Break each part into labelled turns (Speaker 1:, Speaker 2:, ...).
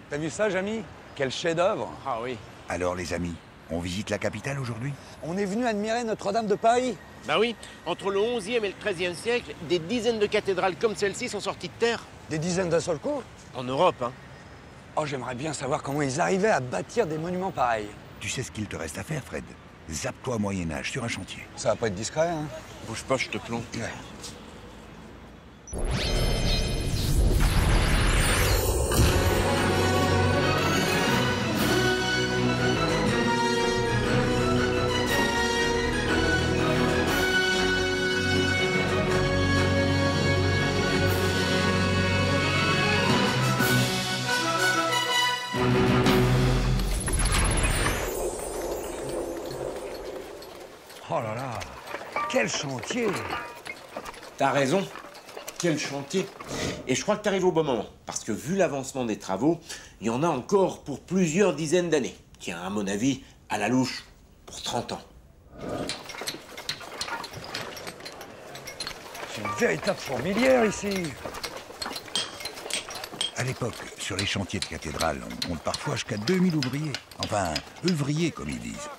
Speaker 1: T'as vu ça, Jamy? Quel chef-d'œuvre!
Speaker 2: Ah oui.
Speaker 3: Alors les amis, on visite la capitale aujourd'hui?
Speaker 1: On est venu admirer Notre-Dame de Paris.
Speaker 2: Bah oui, entre le 11e et le 13e siècle, des dizaines de cathédrales comme celle-ci sont sorties de terre.
Speaker 1: Des dizaines d'un seul coup.
Speaker 2: En Europe, hein.
Speaker 1: Oh, j'aimerais bien savoir comment ils arrivaient à bâtir des monuments pareils.
Speaker 3: Tu sais ce qu'il te reste à faire, Fred? Zappe-toi au Moyen-Âge sur un chantier.
Speaker 1: Ça va pas être discret, hein?
Speaker 2: Bouge pas, je te plombe.
Speaker 1: Ouais. Oh là là, quel chantier!
Speaker 2: T'as raison. Quel chantier. Et je crois que t'arrives au bon moment. Parce que vu l'avancement des travaux, il y en a encore pour plusieurs dizaines d'années. Tiens, à mon avis, à la louche, pour 30 ans.
Speaker 1: C'est une véritable fourmilière ici.
Speaker 3: À l'époque, sur les chantiers de cathédrales, on compte parfois jusqu'à 2000 ouvriers. Enfin, œuvriers, comme ils disent.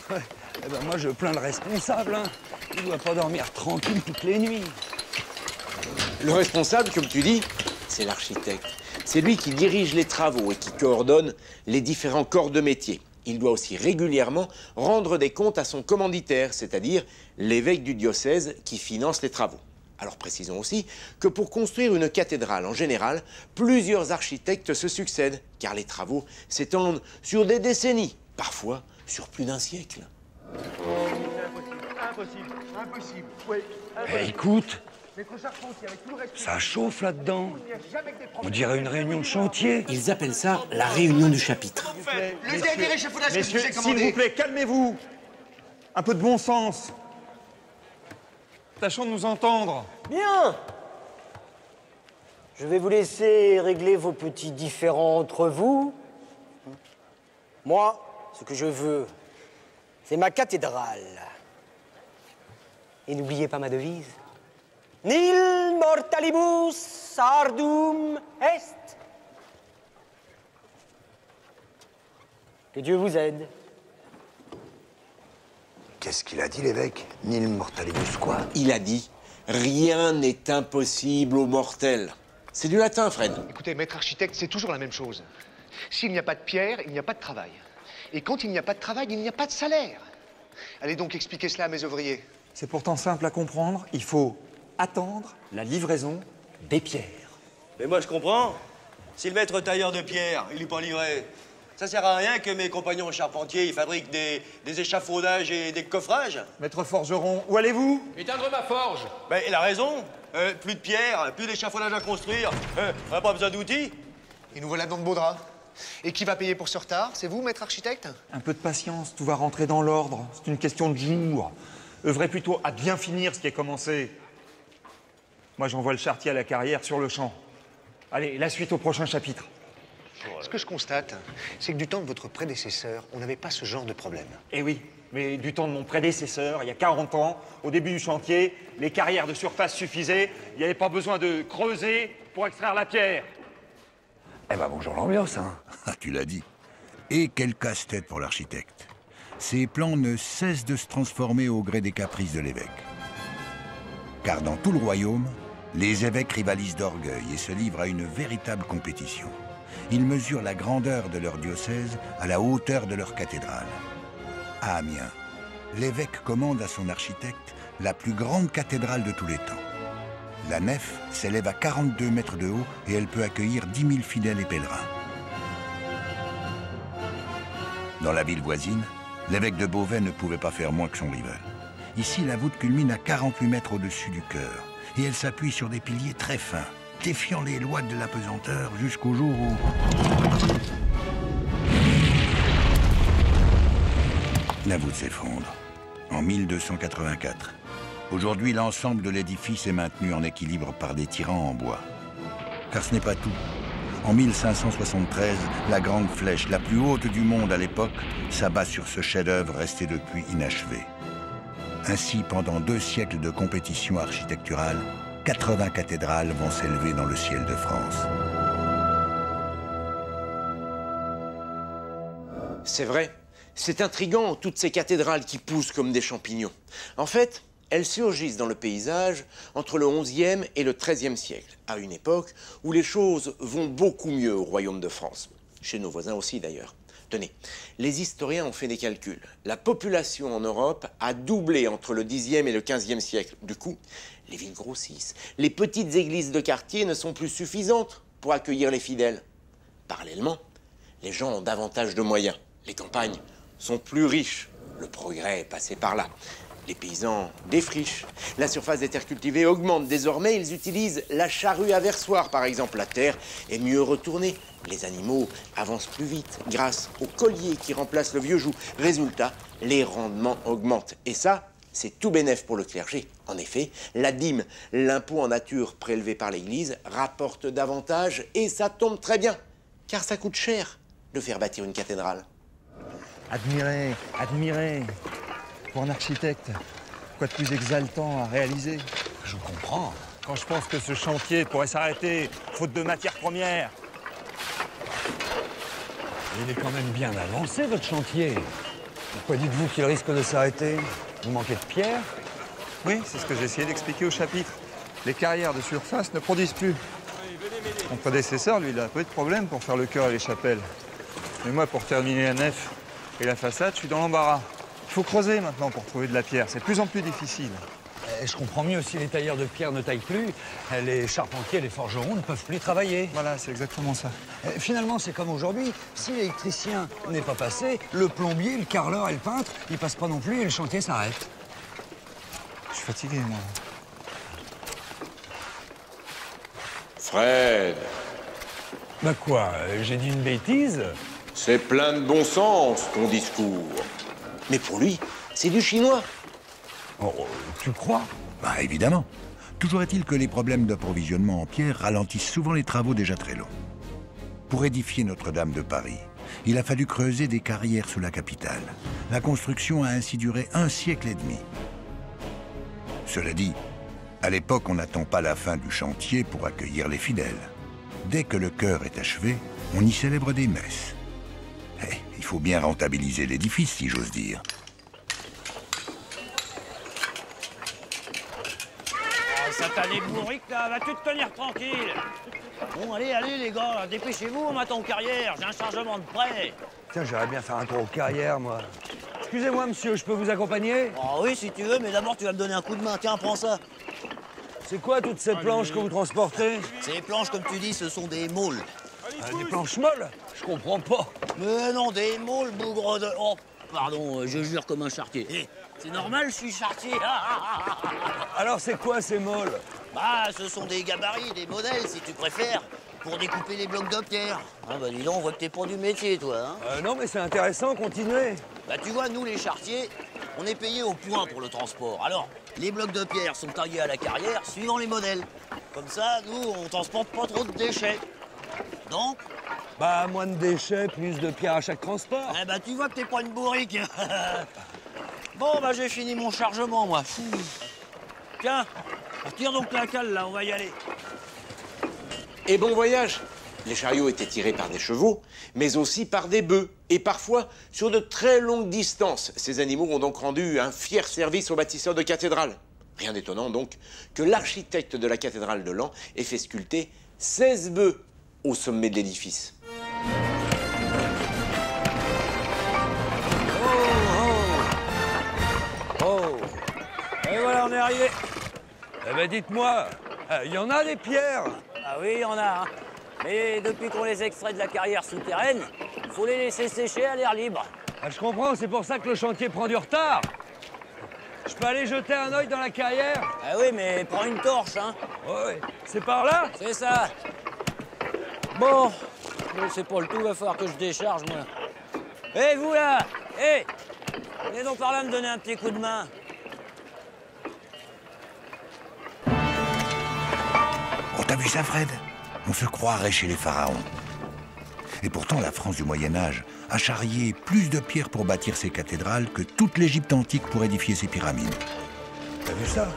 Speaker 1: Ouais. Eh ben moi, je plains le responsable, hein. Il doit pas dormir tranquille toutes les nuits.
Speaker 2: Le responsable, comme tu dis, c'est l'architecte. C'est lui qui dirige les travaux et qui coordonne les différents corps de métier. Il doit aussi régulièrement rendre des comptes à son commanditaire, c'est-à-dire l'évêque du diocèse qui finance les travaux. Alors précisons aussi que pour construire une cathédrale en général, plusieurs architectes se succèdent, car les travaux s'étendent sur des décennies, parfois sur plus d'un siècle.
Speaker 4: Impossible. Oui.
Speaker 1: Eh, écoute,
Speaker 4: Maître Charpentier, avec tout le respect,
Speaker 1: ça chauffe là-dedans.
Speaker 4: il n'y a jamais que des
Speaker 1: On
Speaker 4: problèmes.
Speaker 1: dirait une réunion de chantier.
Speaker 2: Ils appellent ça la réunion du chapitre.
Speaker 4: Le dernier échafaudage que je vous
Speaker 5: Messieurs,
Speaker 4: ai
Speaker 5: s'il
Speaker 4: commandé.
Speaker 5: vous plaît, calmez-vous. Un peu de bon sens. Tâchons de nous entendre.
Speaker 6: Bien. Je vais vous laisser régler vos petits différends entre vous. Moi, ce que je veux, c'est ma cathédrale. Et n'oubliez pas ma devise. Nil mortalibus ardum est. Que Dieu vous aide.
Speaker 3: Qu'est-ce qu'il a dit, l'évêque? Nil mortalibus quoi?
Speaker 2: Il a dit « Rien n'est impossible aux mortels ». C'est du latin, Fred.
Speaker 4: Écoutez, maître architecte, c'est toujours la même chose. S'il n'y a pas de pierre, il n'y a pas de travail. Et quand il n'y a pas de travail, il n'y a pas de salaire. Allez donc expliquer cela à mes ouvriers.
Speaker 5: C'est pourtant simple à comprendre. Il faut attendre la livraison des pierres.
Speaker 7: Mais moi, je comprends. Si le maître tailleur de pierre, il n'est pas livré, ça sert à rien que mes compagnons charpentiers, ils fabriquent des échafaudages et des coffrages.
Speaker 5: Maître forgeron, où allez-vous?
Speaker 2: Éteindre ma forge.
Speaker 7: Ben, il a raison. Plus de pierre, plus d'échafaudage à construire. On n'a pas besoin d'outils.
Speaker 4: Et nous voilà dans de beaux draps. Et qui va payer pour ce retard? C'est vous, maître architecte?
Speaker 5: Un peu de patience, tout va rentrer dans l'ordre. C'est une question de jours. Œuvrez plutôt à bien finir ce qui est commencé. Moi, j'envoie le charretier à la carrière sur le champ. Allez, la suite au prochain chapitre.
Speaker 4: Ce que je constate, c'est que du temps de votre prédécesseur, on n'avait pas ce genre de problème.
Speaker 5: Eh oui, mais du temps de mon prédécesseur, il y a 40 ans, au début du chantier, les carrières de surface suffisaient. Il n'y avait pas besoin de creuser pour extraire la pierre.
Speaker 1: Eh ben bonjour l'ambiance, hein.
Speaker 3: Ah, tu l'as dit. Et quel casse-tête pour l'architecte. Ces plans ne cessent de se transformer au gré des caprices de l'évêque. Car dans tout le royaume, les évêques rivalisent d'orgueil et se livrent à une véritable compétition. Ils mesurent la grandeur de leur diocèse à la hauteur de leur cathédrale. À Amiens, l'évêque commande à son architecte la plus grande cathédrale de tous les temps. La nef s'élève à 42 mètres de haut et elle peut accueillir 10 000 fidèles et pèlerins. Dans la ville voisine, l'évêque de Beauvais ne pouvait pas faire moins que son rival. Ici, la voûte culmine à 48 mètres au-dessus du chœur et elle s'appuie sur des piliers très fins, défiant les lois de la pesanteur jusqu'au jour où... La voûte s'effondre en 1284. Aujourd'hui, l'ensemble de l'édifice est maintenu en équilibre par des tirants en bois. Car ce n'est pas tout. En 1573, la grande flèche, la plus haute du monde à l'époque, s'abat sur ce chef-d'œuvre resté depuis inachevé. Ainsi, pendant 2 siècles de compétition architecturale, 80 cathédrales vont s'élever dans le ciel de France.
Speaker 2: C'est vrai, c'est intriguant, toutes ces cathédrales qui poussent comme des champignons. En fait, elles surgissent dans le paysage entre le XIe et le XIIIe siècle, à une époque où les choses vont beaucoup mieux au royaume de France. Chez nos voisins aussi d'ailleurs. Tenez, les historiens ont fait des calculs. La population en Europe a doublé entre le Xe et le XVe siècle. Du coup, les villes grossissent. Les petites églises de quartier ne sont plus suffisantes pour accueillir les fidèles. Parallèlement, les gens ont davantage de moyens. Les campagnes sont plus riches. Le progrès est passé par là. Les paysans défrichent. La surface des terres cultivées augmente. Désormais, ils utilisent la charrue aversoir, par exemple. La terre est mieux retournée. Les animaux avancent plus vite grâce au collier qui remplace le vieux joug. Résultat, les rendements augmentent. Et ça, c'est tout bénef pour le clergé. En effet, la dîme, l'impôt en nature prélevé par l'Église, rapporte davantage et ça tombe très bien. Car ça coûte cher de faire bâtir une cathédrale.
Speaker 5: Admirez, admirez. Pour un architecte, quoi de plus exaltant à réaliser?
Speaker 1: Je comprends.
Speaker 5: Quand je pense que ce chantier pourrait s'arrêter, faute de matières premières.
Speaker 1: Il est quand même bien avancé, votre chantier. Pourquoi dites-vous qu'il risque de s'arrêter? Vous manquez de pierre?
Speaker 5: Oui, c'est ce que j'ai essayé d'expliquer au chapitre. Les carrières de surface ne produisent plus. Mon prédécesseur, lui, il a un peu de problème pour faire le chœur et les chapelles. Mais moi, pour terminer la nef et la façade, je suis dans l'embarras. Il faut creuser maintenant pour trouver de la pierre. C'est de plus en plus difficile.
Speaker 1: Je comprends mieux, si les tailleurs de pierre ne taillent plus, les charpentiers, les forgerons ne peuvent plus travailler.
Speaker 5: Voilà, c'est exactement ça.
Speaker 1: Finalement, c'est comme aujourd'hui. Si l'électricien n'est pas passé, le plombier, le carreleur et le peintre, ils passent pas non plus et le chantier s'arrête.
Speaker 5: Je suis fatigué, moi.
Speaker 2: Fred,
Speaker 1: Bah quoi, j'ai dit une bêtise?
Speaker 2: c'est plein de bon sens, ton discours. Mais pour lui, c'est du chinois.
Speaker 1: Oh, tu crois?
Speaker 3: Bah évidemment. Toujours est-il que les problèmes d'approvisionnement en pierre ralentissent souvent les travaux déjà très longs. Pour édifier Notre-Dame de Paris, il a fallu creuser des carrières sous la capitale. La construction a ainsi duré 1 siècle et demi. Cela dit, à l'époque, on n'attend pas la fin du chantier pour accueillir les fidèles. Dès que le chœur est achevé, on y célèbre des messes. Il faut bien rentabiliser l'édifice, si j'ose dire.
Speaker 8: Satané bourrique, là, vas-tu te tenir tranquille? Bon, allez, allez, les gars, dépêchez-vous, on m'attend en carrière, j'ai un chargement de prêt.
Speaker 1: Tiens, j'aimerais bien faire un tour aux carrières, moi. Excusez-moi, monsieur, je peux vous accompagner?
Speaker 8: Oh oui, si tu veux, mais d'abord, tu vas me donner un coup de main. Tiens, prends ça.
Speaker 1: C'est quoi toutes ces planches que vous transportez?
Speaker 8: Ces planches, comme tu dis, ce sont des moules.
Speaker 1: Des planches molles? Je comprends pas.
Speaker 8: Mais non, des moules, bougre de... Oh, pardon, je jure comme un charretier. Eh, c'est normal, je suis charretier.
Speaker 1: Alors c'est quoi ces molles?
Speaker 8: Bah, ce sont des gabarits, des modèles, si tu préfères, pour découper les blocs de pierre. Ah bah dis donc, on voit que t'es pas du métier, toi, hein.
Speaker 1: Non, mais c'est intéressant, continuez.
Speaker 8: Bah tu vois, nous les charretiers, on est payés au point pour le transport. Alors, les blocs de pierre sont taillés à la carrière suivant les modèles. Comme ça, nous, on transporte pas trop de déchets. Donc...
Speaker 1: Bah, moins de déchets, plus de pierres à chaque transport.
Speaker 8: Eh bah tu vois que t'es pas une bourrique. Bon, bah j'ai fini mon chargement, moi. Fou. Tiens, tire donc la cale, là, on va y aller.
Speaker 2: Et bon voyage. Les chariots étaient tirés par des chevaux, mais aussi par des bœufs, et parfois sur de très longues distances. Ces animaux ont donc rendu un fier service aux bâtisseurs de cathédrales. Rien d'étonnant donc que l'architecte de la cathédrale de Laon ait fait sculpter 16 bœufs au sommet de l'édifice.
Speaker 1: Oh. Et voilà, on est arrivé. Eh ben dites-moi, il y en a des pierres?
Speaker 8: Ah oui, il y en a, hein. Mais depuis qu'on les extrait de la carrière souterraine, il faut les laisser sécher à l'air libre.
Speaker 1: Ah, je comprends, c'est pour ça que le chantier prend du retard. Je peux aller jeter un œil dans la carrière?
Speaker 8: Ah oui, mais prends une torche, hein.
Speaker 1: Ouais, c'est par là?
Speaker 8: C'est ça. Bon, mais c'est pas le tout, va falloir que je décharge, moi. Hé, vous là! Hé! Venez donc par là me donner un petit coup de main.
Speaker 3: Oh, t'as vu ça, Fred? On se croirait chez les pharaons. Et pourtant, la France du Moyen-Âge a charrié plus de pierres pour bâtir ses cathédrales que toute l'Égypte antique pour édifier ses pyramides.
Speaker 1: T'as vu ça?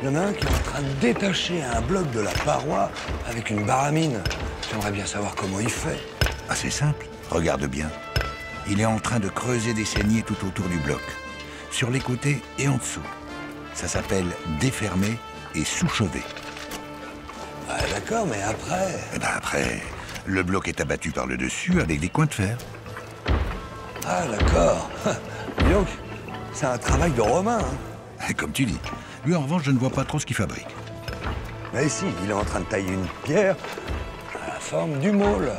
Speaker 1: Il y en a un qui est en train de détacher un bloc de la paroi avec une baramine. J'aimerais bien savoir comment il fait.
Speaker 3: Ah, c'est simple, regarde bien. Il est en train de creuser des saignées tout autour du bloc, sur les côtés et en dessous. Ça s'appelle défermer et sous-chever.
Speaker 1: Ah, d'accord, mais après...
Speaker 3: Et ben après, le bloc est abattu par le dessus avec des coins de fer.
Speaker 1: Ah, d'accord. Dis donc, c'est un travail de Romain, hein.
Speaker 3: Et comme tu dis, lui en revanche, je ne vois pas trop ce qu'il fabrique.
Speaker 1: Mais si, il est en train de tailler une pierre à la forme du môle.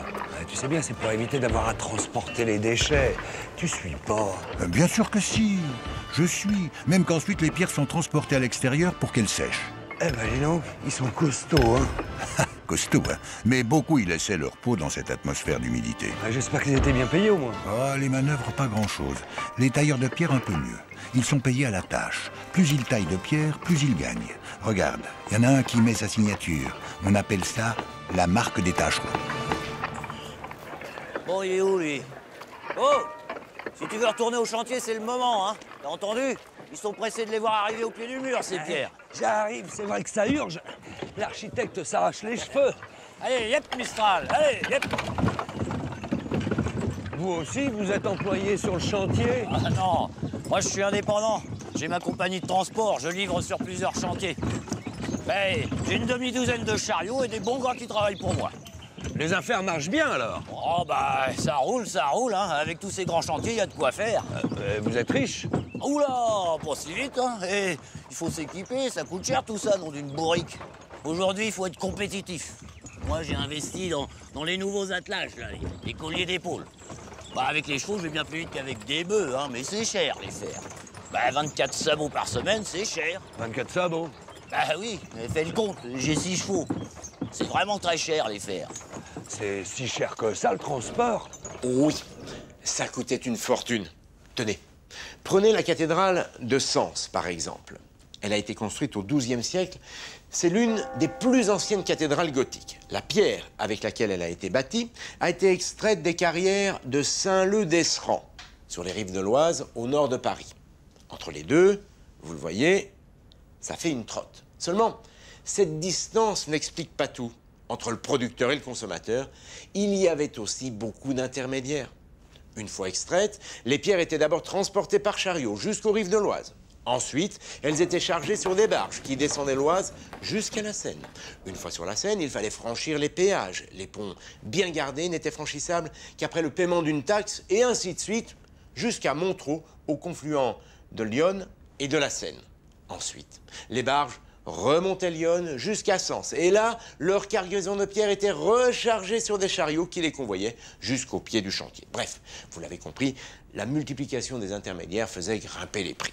Speaker 1: Tu sais bien, c'est pour éviter d'avoir à transporter les déchets. Tu suis pas.
Speaker 3: Bien sûr que si, je suis. Même qu'ensuite les pierres sont transportées à l'extérieur pour qu'elles sèchent.
Speaker 1: Eh ben dis donc, ils sont costauds, hein.
Speaker 3: Costaud, hein. Mais beaucoup y laissaient leur peau dans cette atmosphère d'humidité.
Speaker 1: Ah, j'espère qu'ils étaient bien payés au moins.
Speaker 3: Oh, les manœuvres, pas grand-chose. Les tailleurs de pierre, un peu mieux. Ils sont payés à la tâche. Plus ils taillent de pierre, plus ils gagnent. Regarde, il y en a un qui met sa signature. On appelle ça la marque des tâcherons.
Speaker 8: Bon, il est où, lui? Oh! Si tu veux retourner au chantier, c'est le moment, hein? T'as entendu? Ils sont pressés de les voir arriver au pied du mur, ces pierres.
Speaker 1: J'arrive, c'est vrai que ça urge. L'architecte s'arrache les cheveux.
Speaker 8: Allez, yep, Mistral, allez, yep!
Speaker 1: Vous aussi, vous êtes employé sur le chantier?
Speaker 8: Ah non, moi je suis indépendant. J'ai ma compagnie de transport, je livre sur plusieurs chantiers. Ben, j'ai une demi-douzaine de chariots et des bons gars qui travaillent pour moi.
Speaker 1: Les affaires marchent bien, alors?
Speaker 8: Oh, bah, ça roule, hein. Avec tous ces grands chantiers, il y a de quoi faire.
Speaker 1: Vous êtes riche?
Speaker 8: Oula, pas si vite, hein. Et il faut s'équiper, ça coûte cher tout ça, nom d'une bourrique. Aujourd'hui, il faut être compétitif. Moi, j'ai investi dans les nouveaux attelages, là, les colliers d'épaule. Bah, avec les chevaux, je vais bien plus vite qu'avec des bœufs, hein, mais c'est cher, les fers. Bah, 24 sabots par semaine, c'est cher.
Speaker 1: 24 sabots?
Speaker 8: Bah oui, mais fais le compte, j'ai 6 chevaux. C'est vraiment très cher, les fers.
Speaker 1: C'est si cher que ça, le transport?
Speaker 2: Oui, ça coûtait une fortune. Tenez, prenez la cathédrale de Sens, par exemple. Elle a été construite au XIIe siècle. C'est l'une des plus anciennes cathédrales gothiques. La pierre avec laquelle elle a été bâtie a été extraite des carrières de Saint-Leu-d'Esserand, sur les rives de l'Oise, au nord de Paris. Entre les deux, vous le voyez, ça fait une trotte. Seulement, cette distance n'explique pas tout. Entre le producteur et le consommateur, il y avait aussi beaucoup d'intermédiaires. Une fois extraites, les pierres étaient d'abord transportées par chariot jusqu'aux rives de l'Oise. Ensuite, elles étaient chargées sur des barges qui descendaient l'Oise jusqu'à la Seine. Une fois sur la Seine, il fallait franchir les péages. Les ponts bien gardés n'étaient franchissables qu'après le paiement d'une taxe, et ainsi de suite, jusqu'à Montreux, au confluent de l'Yonne et de la Seine. Ensuite, les barges remontaient l'Yonne jusqu'à Sens. Et là, leur cargaison de pierres était rechargée sur des chariots qui les convoyaient jusqu'au pied du chantier. Bref, vous l'avez compris, la multiplication des intermédiaires faisait grimper les prix.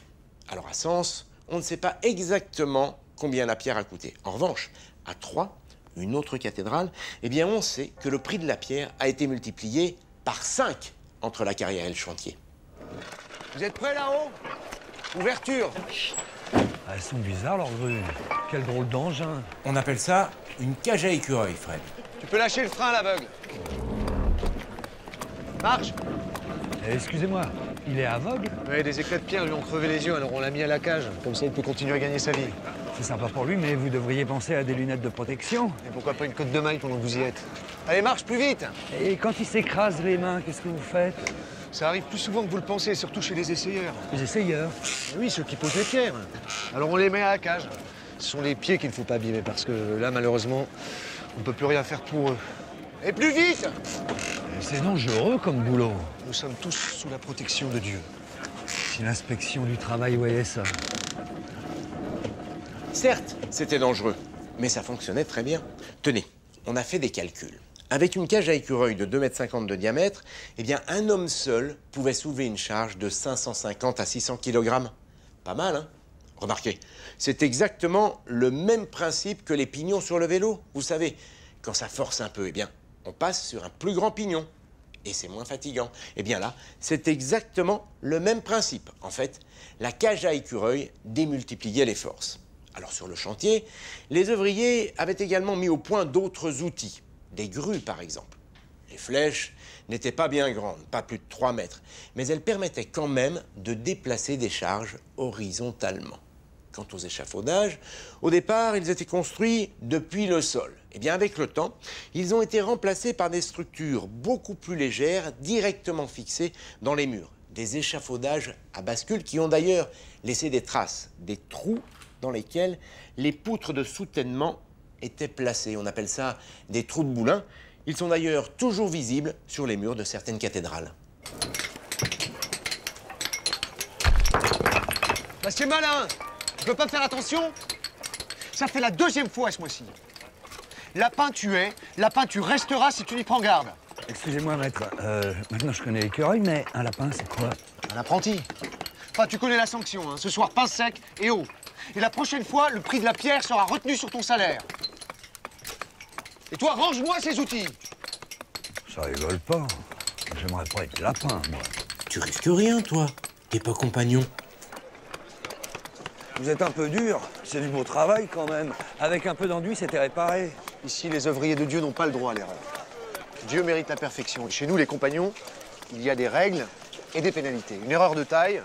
Speaker 2: Alors à Sens, on ne sait pas exactement combien la pierre a coûté. En revanche, à Troyes, une autre cathédrale, eh bien on sait que le prix de la pierre a été multiplié par 5 entre la carrière et le chantier.
Speaker 1: Vous êtes prêts là-haut? Ouverture. Elles sont bizarres, leurs grues. Quel drôle d'engin.
Speaker 2: On appelle ça une cage à écureuil, Fred.
Speaker 4: Tu peux lâcher le frein à l'aveugle. Marche.
Speaker 1: Excusez-moi, il est aveugle?
Speaker 4: Ouais, des éclats de pierre lui ont crevé les yeux, alors on l'a mis à la cage. Comme ça, il peut continuer à gagner sa vie.
Speaker 1: C'est sympa pour lui, mais vous devriez penser à des lunettes de protection.
Speaker 4: Et pourquoi pas une cotte de maille pendant que vous y êtes? Allez, marche plus vite.
Speaker 1: Et quand il s'écrase les mains, qu'est-ce que vous faites?
Speaker 4: Ça arrive plus souvent que vous le pensez, surtout chez les essayeurs.
Speaker 1: Les essayeurs?
Speaker 4: Oui, ceux qui posent les pierres. Alors on les met à la cage. Ce sont les pieds qu'il ne faut pas abîmer, parce que là, malheureusement, on ne peut plus rien faire pour eux. Et plus vite!
Speaker 1: C'est dangereux comme boulot.
Speaker 4: Nous sommes tous sous la protection de Dieu.
Speaker 1: Si l'inspection du travail voyait ça.
Speaker 2: Certes, c'était dangereux, mais ça fonctionnait très bien. Tenez, on a fait des calculs. Avec une cage à écureuil de 2,50 m de diamètre, eh bien, un homme seul pouvait soulever une charge de 550 à 600 kg. Pas mal, hein? Remarquez, c'est exactement le même principe que les pignons sur le vélo. Vous savez, quand ça force un peu, eh bien, on passe sur un plus grand pignon. Et c'est moins fatigant. Eh bien là, c'est exactement le même principe. En fait, la cage à écureuil démultipliait les forces. Alors sur le chantier, les ouvriers avaient également mis au point d'autres outils. Des grues, par exemple. Les flèches n'étaient pas bien grandes, pas plus de 3 mètres, mais elles permettaient quand même de déplacer des charges horizontalement. Quant aux échafaudages, au départ, ils étaient construits depuis le sol. Eh bien, avec le temps, ils ont été remplacés par des structures beaucoup plus légères, directement fixées dans les murs. Des échafaudages à bascule qui ont d'ailleurs laissé des traces, des trous dans lesquels les poutres de soutènement étaient placées. On appelle ça des trous de boulin. Ils sont d'ailleurs toujours visibles sur les murs de certaines cathédrales.
Speaker 4: Bah c'est malin. Tu peux pas faire attention? Ça fait la 2e fois ce mois-ci. Lapin tu es, lapin tu resteras si tu n'y prends garde.
Speaker 1: Excusez-moi, maître. Maintenant, je connais l'écureuil, mais un lapin, c'est quoi?
Speaker 4: Un apprenti. Enfin, tu connais la sanction, hein. Ce soir, pain sec et eau. Et la prochaine fois, le prix de la pierre sera retenu sur ton salaire. Et toi, range-moi ces outils.
Speaker 1: Ça rigole pas. J'aimerais pas être lapin, moi.
Speaker 2: Tu risques rien, toi. T'es pas compagnon.
Speaker 1: Vous êtes un peu dur. C'est du beau travail, quand même. Avec un peu d'enduit, c'était réparé.
Speaker 4: Ici, les œuvriers de Dieu n'ont pas le droit à l'erreur. Dieu mérite la perfection. Et chez nous, les compagnons, il y a des règles et des pénalités. Une erreur de taille,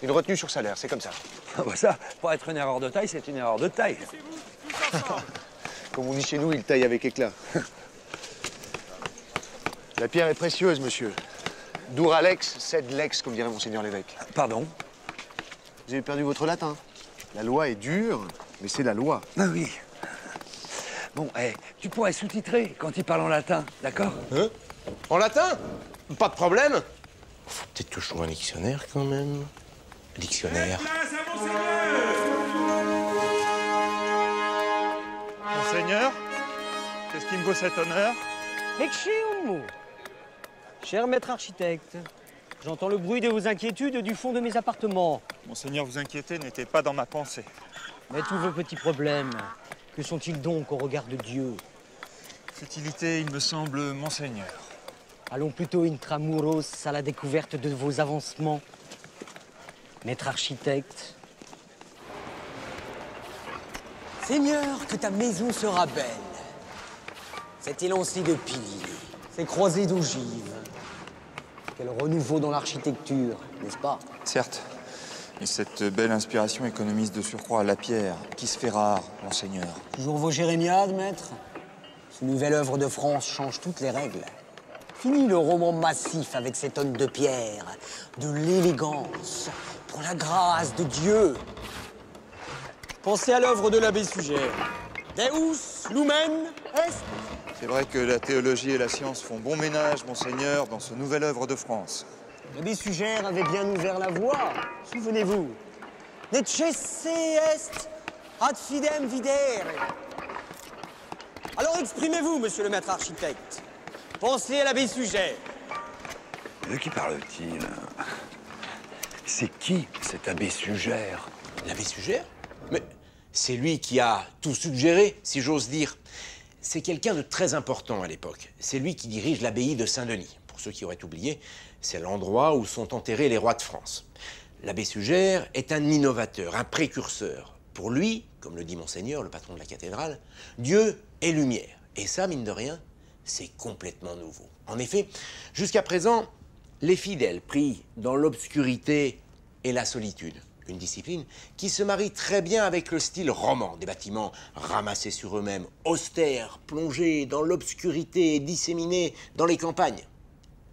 Speaker 4: une retenue sur salaire. C'est comme ça.
Speaker 1: Ah bah ça, pour être une erreur de taille, c'est une erreur de taille.
Speaker 4: Comme on dit chez nous, il taille avec éclat. La pierre est précieuse, monsieur. Dura lex, sed lex, comme dirait monseigneur l'évêque.
Speaker 1: Pardon?
Speaker 4: Vous avez perdu votre latin. La loi est dure, mais c'est la loi.
Speaker 1: Ah oui. Bon, tu pourrais sous-titrer quand il parle en latin, d'accord?
Speaker 2: Hein? En latin? Pas de problème. Faut peut-être que je trouve un dictionnaire, quand même. Dictionnaire.
Speaker 5: Monseigneur, qu'est-ce qui me vaut cet honneur?
Speaker 6: Lecceum. Cher maître architecte, j'entends le bruit de vos inquiétudes du fond de mes appartements.
Speaker 5: Monseigneur, vous inquiétez, n'était pas dans ma pensée.
Speaker 6: Mais tous vos petits problèmes, que sont-ils donc au regard de Dieu?
Speaker 5: Futilité, il me semble, monseigneur.
Speaker 6: Allons plutôt intramuros à la découverte de vos avancements. Maître architecte. Seigneur, que ta maison sera belle. Cet élancé de piliers, ces croisées d'ogives. Quel renouveau dans l'architecture, n'est-ce pas?
Speaker 9: Certes. Et cette belle inspiration économise de surcroît la pierre, qui se fait rare, monseigneur.
Speaker 6: Toujours vos jérémiades, maître? Cette nouvelle œuvre de France change toutes les règles. Fini le roman massif avec ces tonnes de pierre, de l'élégance, pour la grâce de Dieu. Pensez à l'œuvre de l'abbé Suger. Deus lumen est.
Speaker 9: C'est vrai que la théologie et la science font bon ménage, monseigneur, dans ce nouvelle œuvre de France.
Speaker 6: L'abbé Suger avait bien ouvert la voie, souvenez-vous. Necesse est ad fidem videre. Alors exprimez-vous, monsieur le maître architecte. Pensez à l'abbé Suger.
Speaker 1: De qui parle-t-il? C'est qui, cet abbé Suger?
Speaker 2: L'abbé Suger? Mais c'est lui qui a tout suggéré, si j'ose dire. C'est quelqu'un de très important à l'époque. C'est lui qui dirige l'abbaye de Saint-Denis. Pour ceux qui auraient oublié, c'est l'endroit où sont enterrés les rois de France. L'abbé Suger est un innovateur, un précurseur. Pour lui, comme le dit Monseigneur, le patron de la cathédrale, Dieu est lumière. Et ça, mine de rien, c'est complètement nouveau. En effet, jusqu'à présent, les fidèles prient dans l'obscurité et la solitude. Une discipline qui se marie très bien avec le style roman, des bâtiments ramassés sur eux-mêmes, austères, plongés dans l'obscurité et disséminés dans les campagnes.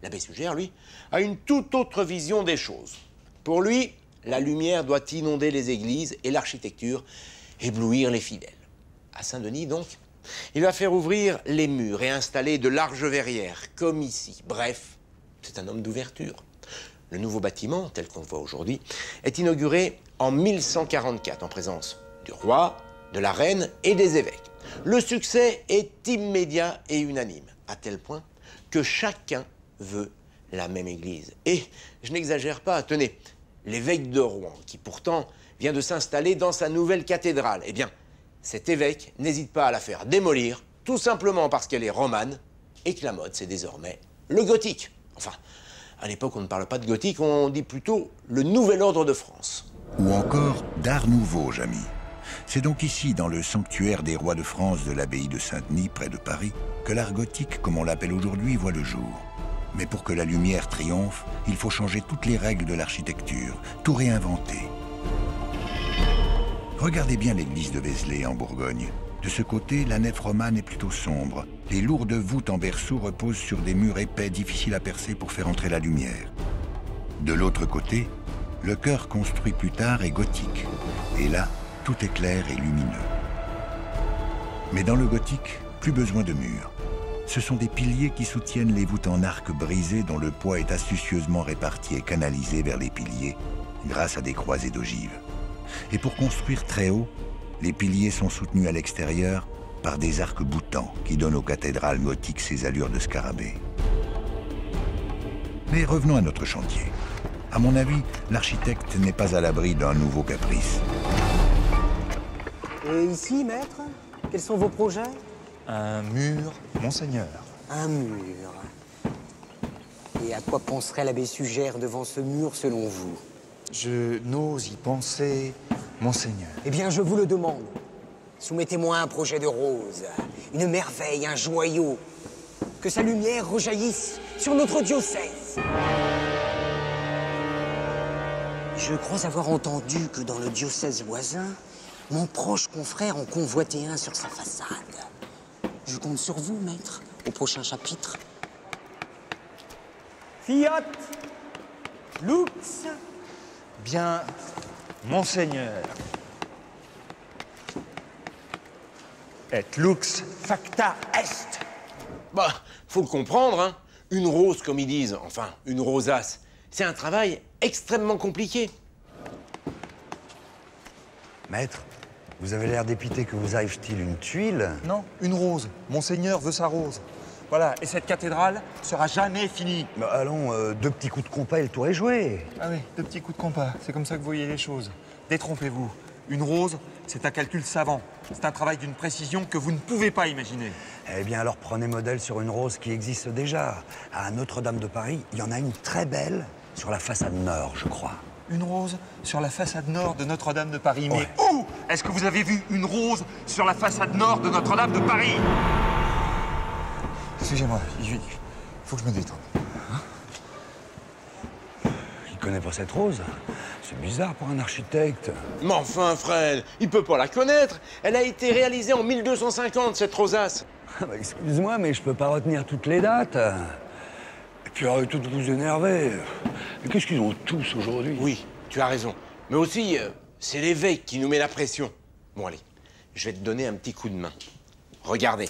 Speaker 2: L'abbé Suger, lui, a une toute autre vision des choses. Pour lui, la lumière doit inonder les églises et l'architecture, éblouir les fidèles. À Saint-Denis, donc, il va faire ouvrir les murs et installer de larges verrières, comme ici. Bref, c'est un homme d'ouverture. Le nouveau bâtiment, tel qu'on le voit aujourd'hui, est inauguré en 1144 en présence du roi, de la reine et des évêques. Le succès est immédiat et unanime, à tel point que chacun veut la même église. Et je n'exagère pas, tenez, l'évêque de Rouen, qui pourtant vient de s'installer dans sa nouvelle cathédrale, eh bien, cet évêque n'hésite pas à la faire démolir, tout simplement parce qu'elle est romane et que la mode, c'est désormais le gothique. Enfin, à l'époque, on ne parle pas de gothique, on dit plutôt le nouvel ordre de France.
Speaker 3: Ou encore d'art nouveau, Jamy. C'est donc ici, dans le sanctuaire des rois de France de l'abbaye de Saint-Denis, près de Paris, que l'art gothique, comme on l'appelle aujourd'hui, voit le jour. Mais pour que la lumière triomphe, il faut changer toutes les règles de l'architecture, tout réinventer. Regardez bien l'église de Vézelay en Bourgogne. De ce côté, la nef romane est plutôt sombre. Les lourdes voûtes en berceau reposent sur des murs épais difficiles à percer pour faire entrer la lumière. De l'autre côté, le chœur construit plus tard est gothique. Et là, tout est clair et lumineux. Mais dans le gothique, plus besoin de murs. Ce sont des piliers qui soutiennent les voûtes en arc brisé dont le poids est astucieusement réparti et canalisé vers les piliers grâce à des croisées d'ogives. Et pour construire très haut, les piliers sont soutenus à l'extérieur par des arcs boutants qui donnent aux cathédrales gothiques ces allures de scarabée. Mais revenons à notre chantier. À mon avis, l'architecte n'est pas à l'abri d'un nouveau caprice.
Speaker 6: Et ici, maître, quels sont vos projets?
Speaker 5: Un mur, monseigneur.
Speaker 6: Un mur. Et à quoi penserait l'abbé Sugère devant ce mur, selon vous?
Speaker 5: Je n'ose y penser, monseigneur.
Speaker 6: Eh bien, je vous le demande. Soumettez-moi un projet de rose, une merveille, un joyau. Que sa lumière rejaillisse sur notre diocèse. Je crois avoir entendu que dans le diocèse voisin, mon proche confrère en convoitait un sur sa façade. Je compte sur vous, maître, au prochain chapitre. Fiat, lux.
Speaker 5: Bien, monseigneur. Et lux facta est.
Speaker 2: Bah, faut le comprendre, hein. Une rose, comme ils disent, enfin, une rosace, c'est un travail extrêmement compliqué.
Speaker 1: Maître, vous avez l'air dépité. Que vous arrive-t-il, une tuile?
Speaker 5: Non, une rose. Monseigneur veut sa rose. Voilà, et cette cathédrale sera jamais finie.
Speaker 1: Bah, allons, 2 petits coups de compas et le tour est joué.
Speaker 5: Ah oui, 2 petits coups de compas. C'est comme ça que vous voyez les choses. Détrompez-vous. Une rose, c'est un calcul savant. C'est un travail d'une précision que vous ne pouvez pas imaginer.
Speaker 1: Eh bien, alors prenez modèle sur une rose qui existe déjà. À Notre-Dame de Paris, il y en a une très belle sur la façade nord, je crois.
Speaker 5: Une rose sur la façade nord de Notre-Dame de Paris.
Speaker 1: Ouais.
Speaker 5: Mais où est-ce que vous avez vu une rose sur la façade nord de Notre-Dame de Paris? Excusez-moi, il faut que je me détende.
Speaker 1: Il connaît pas cette rose? C'est bizarre pour un architecte.
Speaker 2: Mais enfin, Fred, il peut pas la connaître. Elle a été réalisée en 1250, cette rosace.
Speaker 1: Ah bah, excuse-moi, mais je peux pas retenir toutes les dates. Et puis arrêtez de vous énerver. Mais qu'est-ce qu'ils ont tous aujourd'hui?
Speaker 2: Oui, tu as raison. Mais aussi, c'est l'évêque qui nous met la pression. Bon, allez, je vais te donner un petit coup de main. Regardez.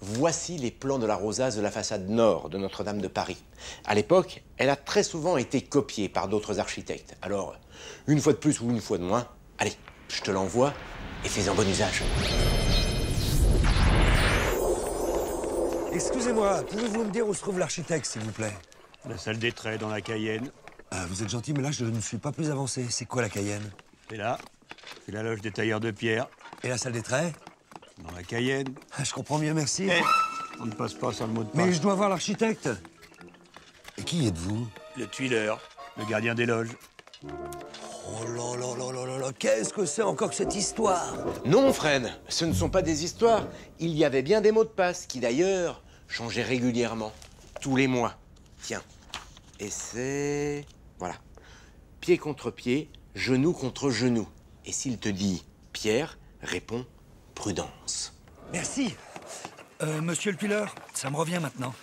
Speaker 2: Voici les plans de la rosace de la façade nord de Notre-Dame de Paris. À l'époque, elle a très souvent été copiée par d'autres architectes. Alors, une fois de plus ou une fois de moins, allez, je te l'envoie et fais-en bon usage.
Speaker 1: Excusez-moi, pouvez-vous me dire où se trouve l'architecte, s'il vous plaît?
Speaker 10: La salle des traits dans la Cayenne.
Speaker 1: Vous êtes gentil, mais là, je ne suis pas plus avancé. C'est quoi la Cayenne?
Speaker 10: C'est là. C'est la loge des tailleurs de pierre.
Speaker 1: Et la salle des traits?
Speaker 10: Dans la Cayenne.
Speaker 1: Ah, je comprends mieux, merci.
Speaker 10: On ne passe pas sans le mot de passe.
Speaker 1: Mais je dois voir l'architecte. Et qui êtes-vous?
Speaker 10: Le tuileur, le gardien des loges.
Speaker 1: Oh là là là là là là, qu'est-ce que c'est encore que cette histoire?
Speaker 2: Non, Fred, ce ne sont pas des histoires. Il y avait bien des mots de passe qui, d'ailleurs, changeaient régulièrement, tous les mois. Tiens, et c'est... Voilà. Pied contre pied, genou contre genou. Et s'il te dit Pierre, réponds prudence.
Speaker 1: Merci. Monsieur le tuileur, ça me revient maintenant.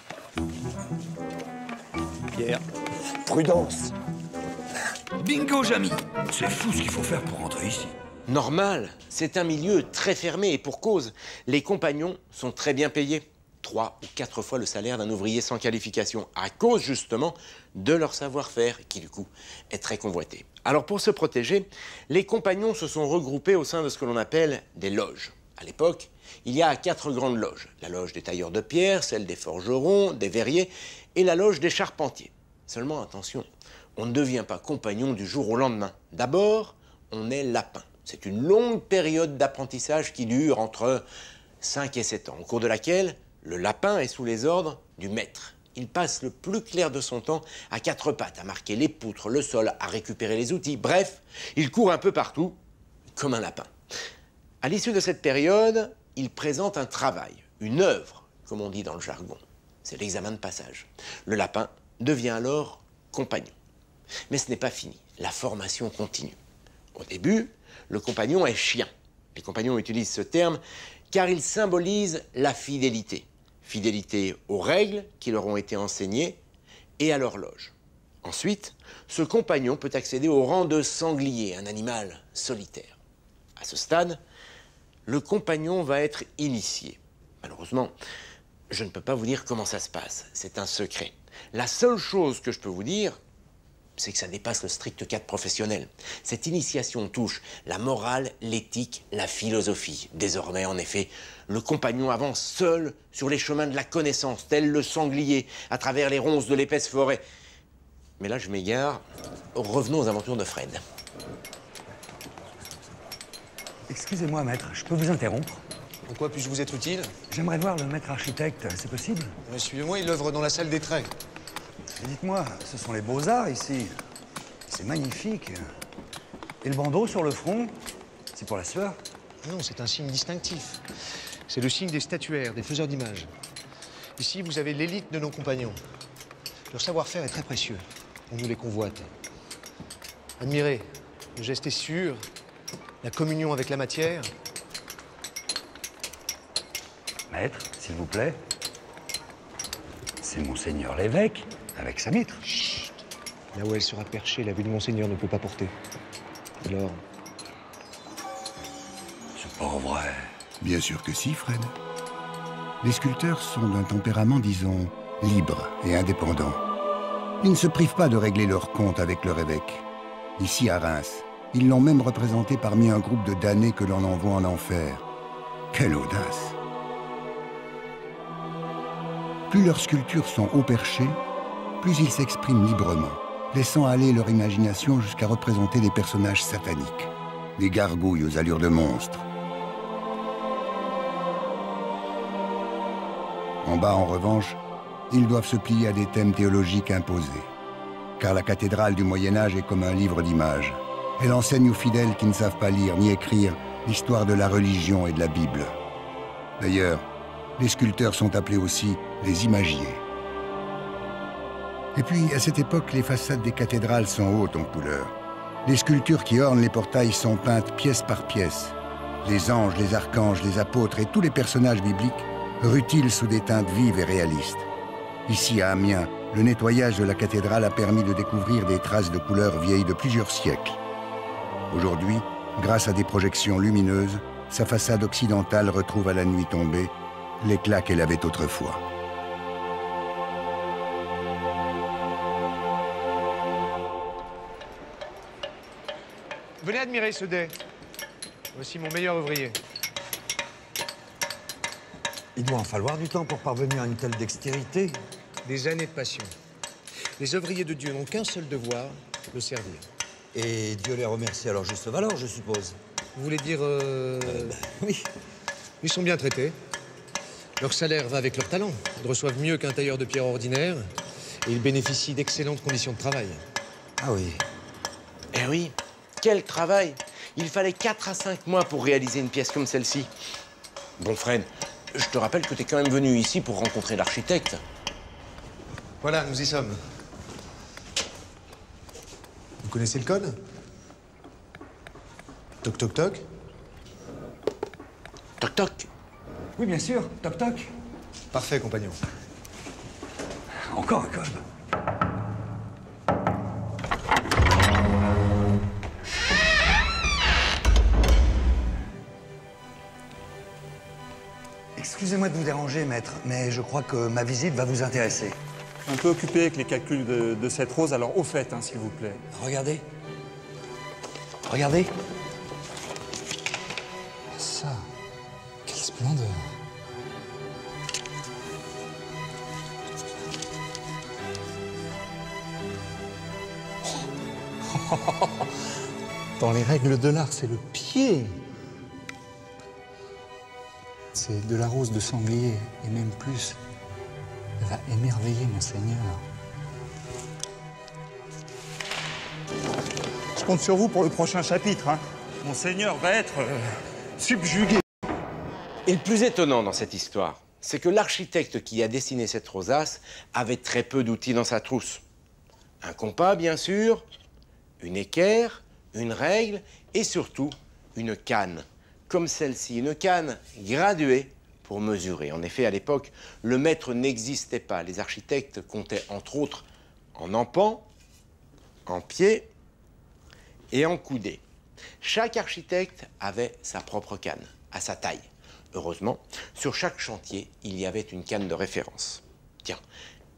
Speaker 10: Pierre.
Speaker 1: Prudence. Bingo, Jamy. C'est fou ce qu'il faut faire pour rentrer ici.
Speaker 2: Normal, c'est un milieu très fermé et pour cause. Les compagnons sont très bien payés. 3 ou 4 fois le salaire d'un ouvrier sans qualification, à cause justement de leur savoir-faire, qui du coup est très convoité. Alors pour se protéger, les compagnons se sont regroupés au sein de ce que l'on appelle des loges. À l'époque, il y a 4 grandes loges. La loge des tailleurs de pierre, celle des forgerons, des verriers et la loge des charpentiers. Seulement attention, on ne devient pas compagnon du jour au lendemain. D'abord, on est lapin. C'est une longue période d'apprentissage qui dure entre 5 et 7 ans, au cours de laquelle le lapin est sous les ordres du maître. Il passe le plus clair de son temps à 4 pattes, à marquer les poutres, le sol, à récupérer les outils. Bref, il court un peu partout, comme un lapin. À l'issue de cette période, il présente un travail, une œuvre, comme on dit dans le jargon. C'est l'examen de passage. Le lapin devient alors compagnon. Mais ce n'est pas fini. La formation continue. Au début, le compagnon est chien. Les compagnons utilisent ce terme car il symbolise la fidélité. Fidélité aux règles qui leur ont été enseignées et à l'horloge. Ensuite, ce compagnon peut accéder au rang de sanglier, un animal solitaire. À ce stade, le compagnon va être initié. Malheureusement, je ne peux pas vous dire comment ça se passe. C'est un secret. La seule chose que je peux vous dire, c'est que ça dépasse le strict cadre professionnel. Cette initiation touche la morale, l'éthique, la philosophie. Désormais, en effet, le compagnon avance seul sur les chemins de la connaissance, tel le sanglier, à travers les ronces de l'épaisse forêt. Mais là, je m'égare. Revenons aux aventures de Fred.
Speaker 1: Excusez-moi, maître, je peux vous interrompre?
Speaker 4: Pourquoi puis-je vous être utile?
Speaker 1: J'aimerais voir le maître architecte, c'est possible?
Speaker 4: Suivez-moi, il œuvre dans la salle des traits.
Speaker 1: Dites-moi, ce sont les beaux-arts ici. C'est magnifique. Et le bandeau sur le front, c'est pour la sueur?
Speaker 4: Non, c'est un signe distinctif. C'est le signe des statuaires, des faiseurs d'images. Ici, vous avez l'élite de nos compagnons. Leur savoir-faire est très précieux. On nous les convoite. Admirez, le geste est sûr, la communion avec la matière.
Speaker 1: Maître, s'il vous plaît. C'est Monseigneur l'évêque, avec sa mitre.
Speaker 4: Chut. Là où elle sera perchée, la vue de Monseigneur ne peut pas porter. Alors...
Speaker 1: C'est pas vrai.
Speaker 3: Bien sûr que si, Fred. Les sculpteurs sont d'un tempérament, disons, libre et indépendant. Ils ne se privent pas de régler leurs comptes avec leur évêque. Ici, à Reims, ils l'ont même représenté parmi un groupe de damnés que l'on envoie en enfer. Quelle audace! Plus leurs sculptures sont haut perchées, plus ils s'expriment librement, laissant aller leur imagination jusqu'à représenter des personnages sataniques, des gargouilles aux allures de monstres. En bas, en revanche, ils doivent se plier à des thèmes théologiques imposés, car la cathédrale du Moyen-Âge est comme un livre d'images. Elle enseigne aux fidèles qui ne savent pas lire ni écrire l'histoire de la religion et de la Bible. D'ailleurs, les sculpteurs sont appelés aussi les imagiers. Et puis, à cette époque, les façades des cathédrales sont hautes en couleur. Les sculptures qui ornent les portails sont peintes pièce par pièce. Les anges, les archanges, les apôtres et tous les personnages bibliques rutilent sous des teintes vives et réalistes. Ici, à Amiens, le nettoyage de la cathédrale a permis de découvrir des traces de couleurs vieilles de plusieurs siècles. Aujourd'hui, grâce à des projections lumineuses, sa façade occidentale retrouve à la nuit tombée l'éclat qu'elle avait autrefois.
Speaker 4: Venez admirer ce dais. Voici mon meilleur ouvrier.
Speaker 1: Il doit en falloir du temps pour parvenir à une telle dextérité.
Speaker 4: Des années de passion. Les ouvriers de Dieu n'ont qu'un seul devoir, le servir.
Speaker 11: Et Dieu les remercie à leur juste valeur, je suppose.
Speaker 4: Vous voulez dire...
Speaker 11: Oui.
Speaker 4: Ils sont bien traités. Leur salaire va avec leur talent. Ils reçoivent mieux qu'un tailleur de pierre ordinaire et ils bénéficient d'excellentes conditions de travail.
Speaker 11: Ah oui.
Speaker 2: Eh oui, quel travail! Il fallait 4 à 5 mois pour réaliser une pièce comme celle-ci. Bon, Fred, je te rappelle que tu es quand même venu ici pour rencontrer l'architecte.
Speaker 4: Voilà, nous y sommes. Vous connaissez le code? Toc, toc, toc.
Speaker 2: Toc, toc.
Speaker 1: Oui, bien sûr. Toc, toc.
Speaker 4: Parfait, compagnon.
Speaker 1: Encore un code. Excusez-moi de vous déranger, maître, mais je crois que ma visite va vous intéresser.
Speaker 5: Un peu occupé avec les calculs de cette rose, alors au fait, hein, s'il vous plaît.
Speaker 1: Regardez. Regardez.
Speaker 12: Ça, quelle splendeur. Dans les règles de l'art, c'est le pied. C'est de la rose de sanglier, et même plus. Elle va émerveiller Monseigneur.
Speaker 5: Je compte sur vous pour le prochain chapitre. Hein. Monseigneur va être subjugué.
Speaker 2: Et le plus étonnant dans cette histoire, c'est que l'architecte qui a dessiné cette rosace avait très peu d'outils dans sa trousse. Un compas, bien sûr, une équerre, une règle et surtout une canne, comme celle-ci, une canne graduée pour mesurer. En effet, à l'époque, le mètre n'existait pas. Les architectes comptaient entre autres en empan, en pied et en coudée. Chaque architecte avait sa propre canne, à sa taille. Heureusement, sur chaque chantier, il y avait une canne de référence. Tiens,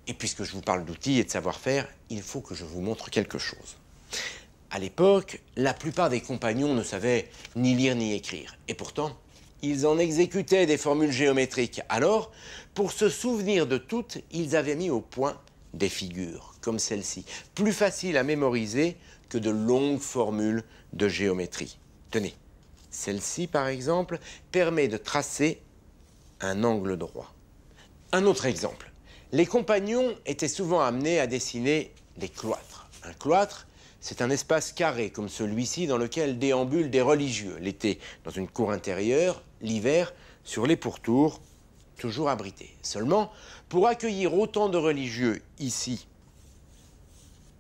Speaker 2: et puisque je vous parle d'outils et de savoir-faire, il faut que je vous montre quelque chose. À l'époque, la plupart des compagnons ne savaient ni lire ni écrire. Et pourtant, ils en exécutaient des formules géométriques. Alors, pour se souvenir de toutes, ils avaient mis au point des figures, comme celle-ci, plus faciles à mémoriser que de longues formules de géométrie. Tenez, celle-ci, par exemple, permet de tracer un angle droit. Un autre exemple. Les compagnons étaient souvent amenés à dessiner des cloîtres. Un cloître, c'est un espace carré comme celui-ci dans lequel déambulent des religieux. L'été, dans une cour intérieure, l'hiver, sur les pourtours, toujours abrités. Seulement, pour accueillir autant de religieux ici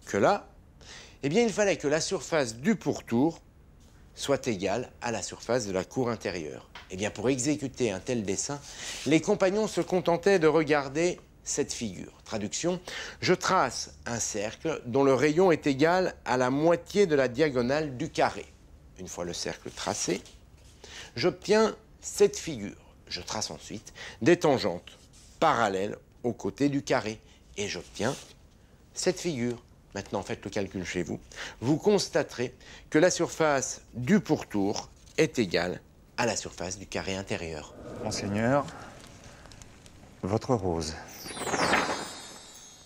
Speaker 2: que là, eh bien, il fallait que la surface du pourtour soit égale à la surface de la cour intérieure. Eh bien, pour exécuter un tel dessin, les compagnons se contentaient de regarder cette figure. Traduction, je trace un cercle dont le rayon est égal à la moitié de la diagonale du carré. Une fois le cercle tracé, j'obtiens cette figure. Je trace ensuite des tangentes parallèles aux côtés du carré et j'obtiens cette figure. Maintenant, faites le calcul chez vous. Vous constaterez que la surface du pourtour est égale à la surface du carré intérieur.
Speaker 9: Monseigneur, votre rose.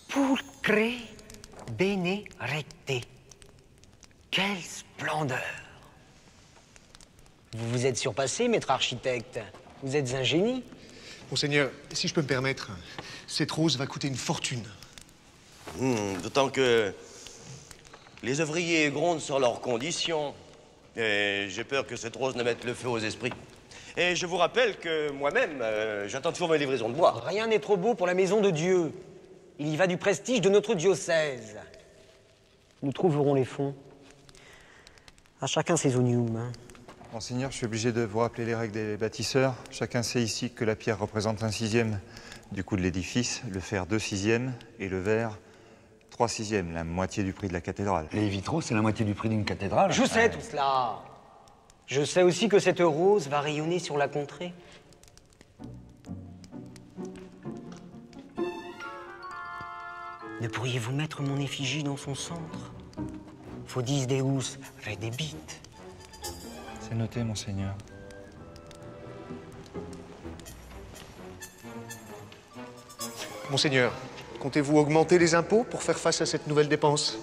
Speaker 6: Pulcre bene recte. Quelle splendeur! Vous vous êtes surpassé, maître architecte. Vous êtes un génie.
Speaker 4: Monseigneur, si je peux me permettre, cette rose va coûter une fortune.
Speaker 7: D'autant que les ouvriers grondent sur leurs conditions. Et j'ai peur que cette rose ne mette le feu aux esprits. Et je vous rappelle que moi-même, j'attends toujours mes livraisons de bois.
Speaker 6: Rien n'est trop beau pour la maison de Dieu. Il y va du prestige de notre diocèse. Nous trouverons les fonds. À chacun ses oignons, hein.
Speaker 9: Monseigneur, je suis obligé de vous rappeler les règles des bâtisseurs. Chacun sait ici que la pierre représente 1/6 du coût de l'édifice, le fer 2/6 et le verre 3/6, la moitié du prix de la cathédrale.
Speaker 1: Les vitraux, c'est la moitié du prix d'une cathédrale.
Speaker 6: Je sais tout cela. Je sais aussi que cette rose va rayonner sur la contrée. Ne pourriez-vous mettre mon effigie dans son centre? Faudis Deus redebit.
Speaker 9: C'est noté, Monseigneur.
Speaker 4: Monseigneur, comptez-vous augmenter les impôts pour faire face à cette nouvelle dépense?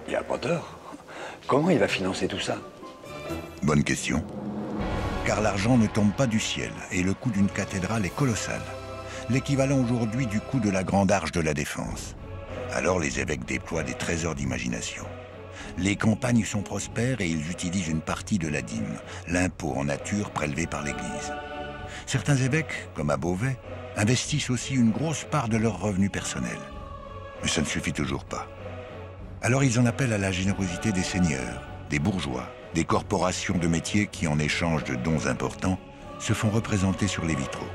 Speaker 1: Il a pas tort. Comment il va financer tout ça?
Speaker 3: Bonne question. Car l'argent ne tombe pas du ciel et le coût d'une cathédrale est colossal. L'équivalent aujourd'hui du coût de la Grande Arche de la Défense. Alors les évêques déploient des trésors d'imagination. Les campagnes sont prospères et ils utilisent une partie de la dîme, l'impôt en nature prélevé par l'Église. Certains évêques, comme à Beauvais, investissent aussi une grosse part de leurs revenus personnels. Mais ça ne suffit toujours pas. Alors ils en appellent à la générosité des seigneurs, des bourgeois, des corporations de métiers qui, en échange de dons importants, se font représenter sur les vitraux.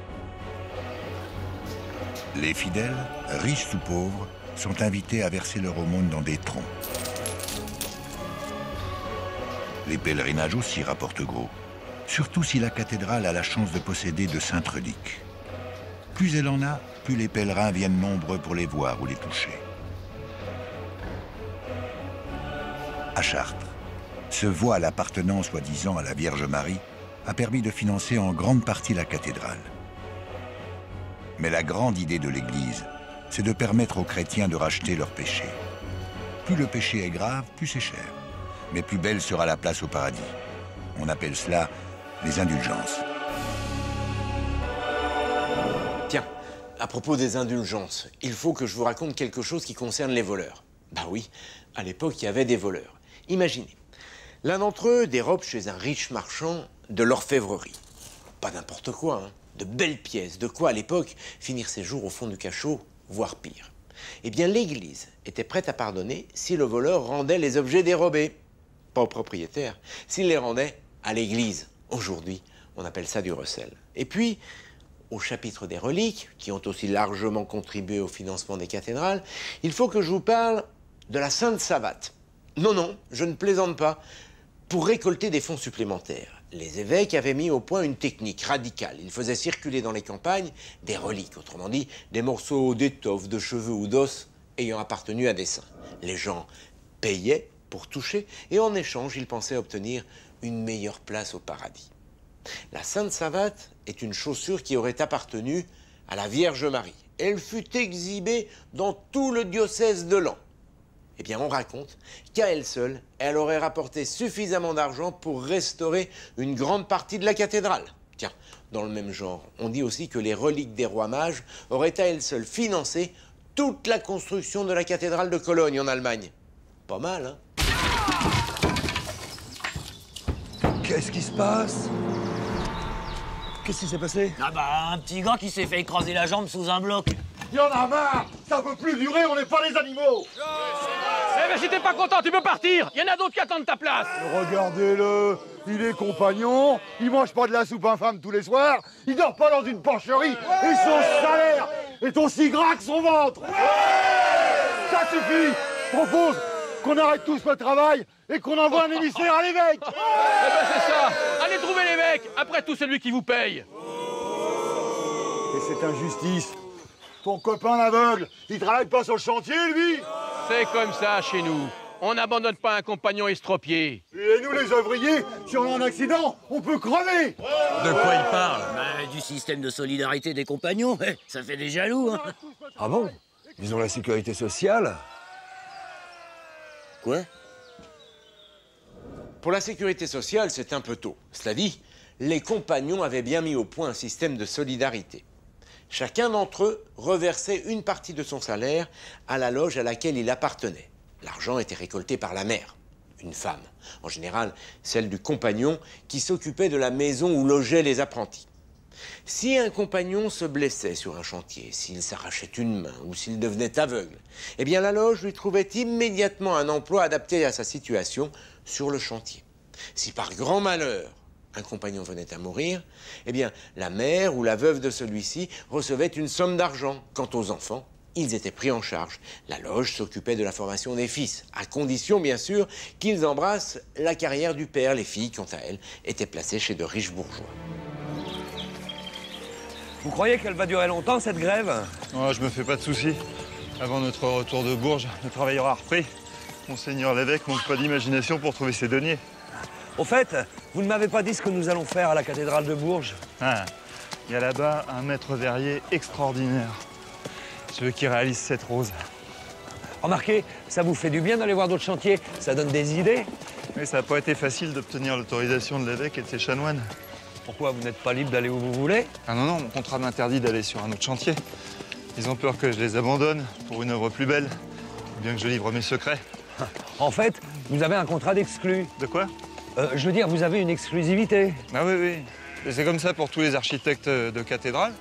Speaker 3: Les fidèles, riches ou pauvres, sont invités à verser leur aumône dans des troncs. Les pèlerinages aussi rapportent gros, surtout si la cathédrale a la chance de posséder de saintes reliques. Plus elle en a, plus les pèlerins viennent nombreux pour les voir ou les toucher. À Chartres, ce voile appartenant soi-disant à la Vierge Marie a permis de financer en grande partie la cathédrale. Mais la grande idée de l'Église, c'est de permettre aux chrétiens de racheter leurs péchés. Plus le péché est grave, plus c'est cher. Mais plus belle sera la place au paradis. On appelle cela les indulgences.
Speaker 2: Tiens, à propos des indulgences, il faut que je vous raconte quelque chose qui concerne les voleurs. Bah oui, à l'époque, il y avait des voleurs. Imaginez, l'un d'entre eux dérobe chez un riche marchand de l'orfèvrerie. Pas n'importe quoi, hein. De belles pièces, de quoi, à l'époque, finir ses jours au fond du cachot, voire pire. Eh bien, l'Église était prête à pardonner si le voleur rendait les objets dérobés. Pas au propriétaire, s'il les rendait à l'Église. Aujourd'hui, on appelle ça du recel. Et puis, au chapitre des reliques, qui ont aussi largement contribué au financement des cathédrales, il faut que je vous parle de la Sainte Savate. Non, je ne plaisante pas. Pour récolter des fonds supplémentaires, les évêques avaient mis au point une technique radicale. Ils faisaient circuler dans les campagnes des reliques, autrement dit, des morceaux d'étoffe, de cheveux ou d'os ayant appartenu à des saints. Les gens payaient pour toucher et en échange, ils pensaient obtenir une meilleure place au paradis. La Sainte Savate est une chaussure qui aurait appartenu à la Vierge Marie. Elle fut exhibée dans tout le diocèse de Laon. Eh bien, on raconte qu'à elle seule, elle aurait rapporté suffisamment d'argent pour restaurer une grande partie de la cathédrale. Tiens, dans le même genre, on dit aussi que les reliques des rois mages auraient à elles seules financé toute la construction de la cathédrale de Cologne en Allemagne. Pas mal, hein?
Speaker 1: Qu'est-ce qui se passe? Qu'est-ce qui s'est passé?
Speaker 8: Ah bah, un petit gars qui s'est fait écraser la jambe sous un bloc.
Speaker 13: Il y en a marre! Ça peut plus durer, on n'est pas les animaux!
Speaker 14: Eh ben si t'es pas content, tu peux partir! Il y en a d'autres qui attendent ta place!
Speaker 13: Regardez-le! Il est compagnon, il mange pas de la soupe infâme tous les soirs, il dort pas dans une porcherie, et son salaire est aussi gras que son ventre! Ça suffit! Je propose qu'on arrête tous le travail et qu'on envoie un émissaire à l'évêque!
Speaker 14: Eh ben c'est ça! Allez trouver l'évêque! Après tout, c'est lui qui vous paye!
Speaker 13: Et cette injustice! Ton copain l'aveugle, il travaille pas sur le chantier, lui?
Speaker 14: C'est comme ça chez nous. On n'abandonne pas un compagnon estropié.
Speaker 13: Et nous, les ouvriers, si on a un accident, on peut crever!
Speaker 10: De quoi il parle?
Speaker 8: Bah, du système de solidarité des compagnons, ça fait des jaloux, hein.
Speaker 1: Ah bon? Ils ont la sécurité sociale?
Speaker 8: Quoi?
Speaker 2: Pour la sécurité sociale, c'est un peu tôt. Cela dit, les compagnons avaient bien mis au point un système de solidarité. Chacun d'entre eux reversait une partie de son salaire à la loge à laquelle il appartenait. L'argent était récolté par la mère, une femme, en général celle du compagnon qui s'occupait de la maison où logeaient les apprentis. Si un compagnon se blessait sur un chantier, s'il s'arrachait une main ou s'il devenait aveugle, eh bien la loge lui trouvait immédiatement un emploi adapté à sa situation sur le chantier. Si par grand malheur, un compagnon venait à mourir, eh bien, la mère ou la veuve de celui-ci recevait une somme d'argent. Quant aux enfants, ils étaient pris en charge. La loge s'occupait de la formation des fils, à condition, bien sûr, qu'ils embrassent la carrière du père. Les filles, quant à elles, étaient placées chez de riches bourgeois.
Speaker 1: Vous croyez qu'elle va durer longtemps, cette grève?
Speaker 9: Oh, je me fais pas de soucis. Avant notre retour de Bourges, le travail aura repris. Monseigneur l'évêque manque pas d'imagination pour trouver ses deniers.
Speaker 1: Au fait, vous ne m'avez pas dit ce que nous allons faire à la cathédrale de Bourges.
Speaker 9: Ah, il y a là-bas un maître verrier extraordinaire. Celui qui réalise cette rose.
Speaker 1: Remarquez, ça vous fait du bien d'aller voir d'autres chantiers, ça donne des idées.
Speaker 9: Mais ça n'a pas été facile d'obtenir l'autorisation de l'évêque et de ses chanoines.
Speaker 1: Pourquoi vous n'êtes pas libre d'aller où vous voulez?
Speaker 9: Ah non, mon contrat m'interdit d'aller sur un autre chantier. Ils ont peur que je les abandonne pour une œuvre plus belle, ou bien que je livre mes secrets.
Speaker 1: En fait, vous avez un contrat d'exclus.
Speaker 9: De quoi?
Speaker 1: Je veux dire, vous avez une exclusivité.
Speaker 9: Ah oui, oui. Et c'est comme ça pour tous les architectes de cathédrale.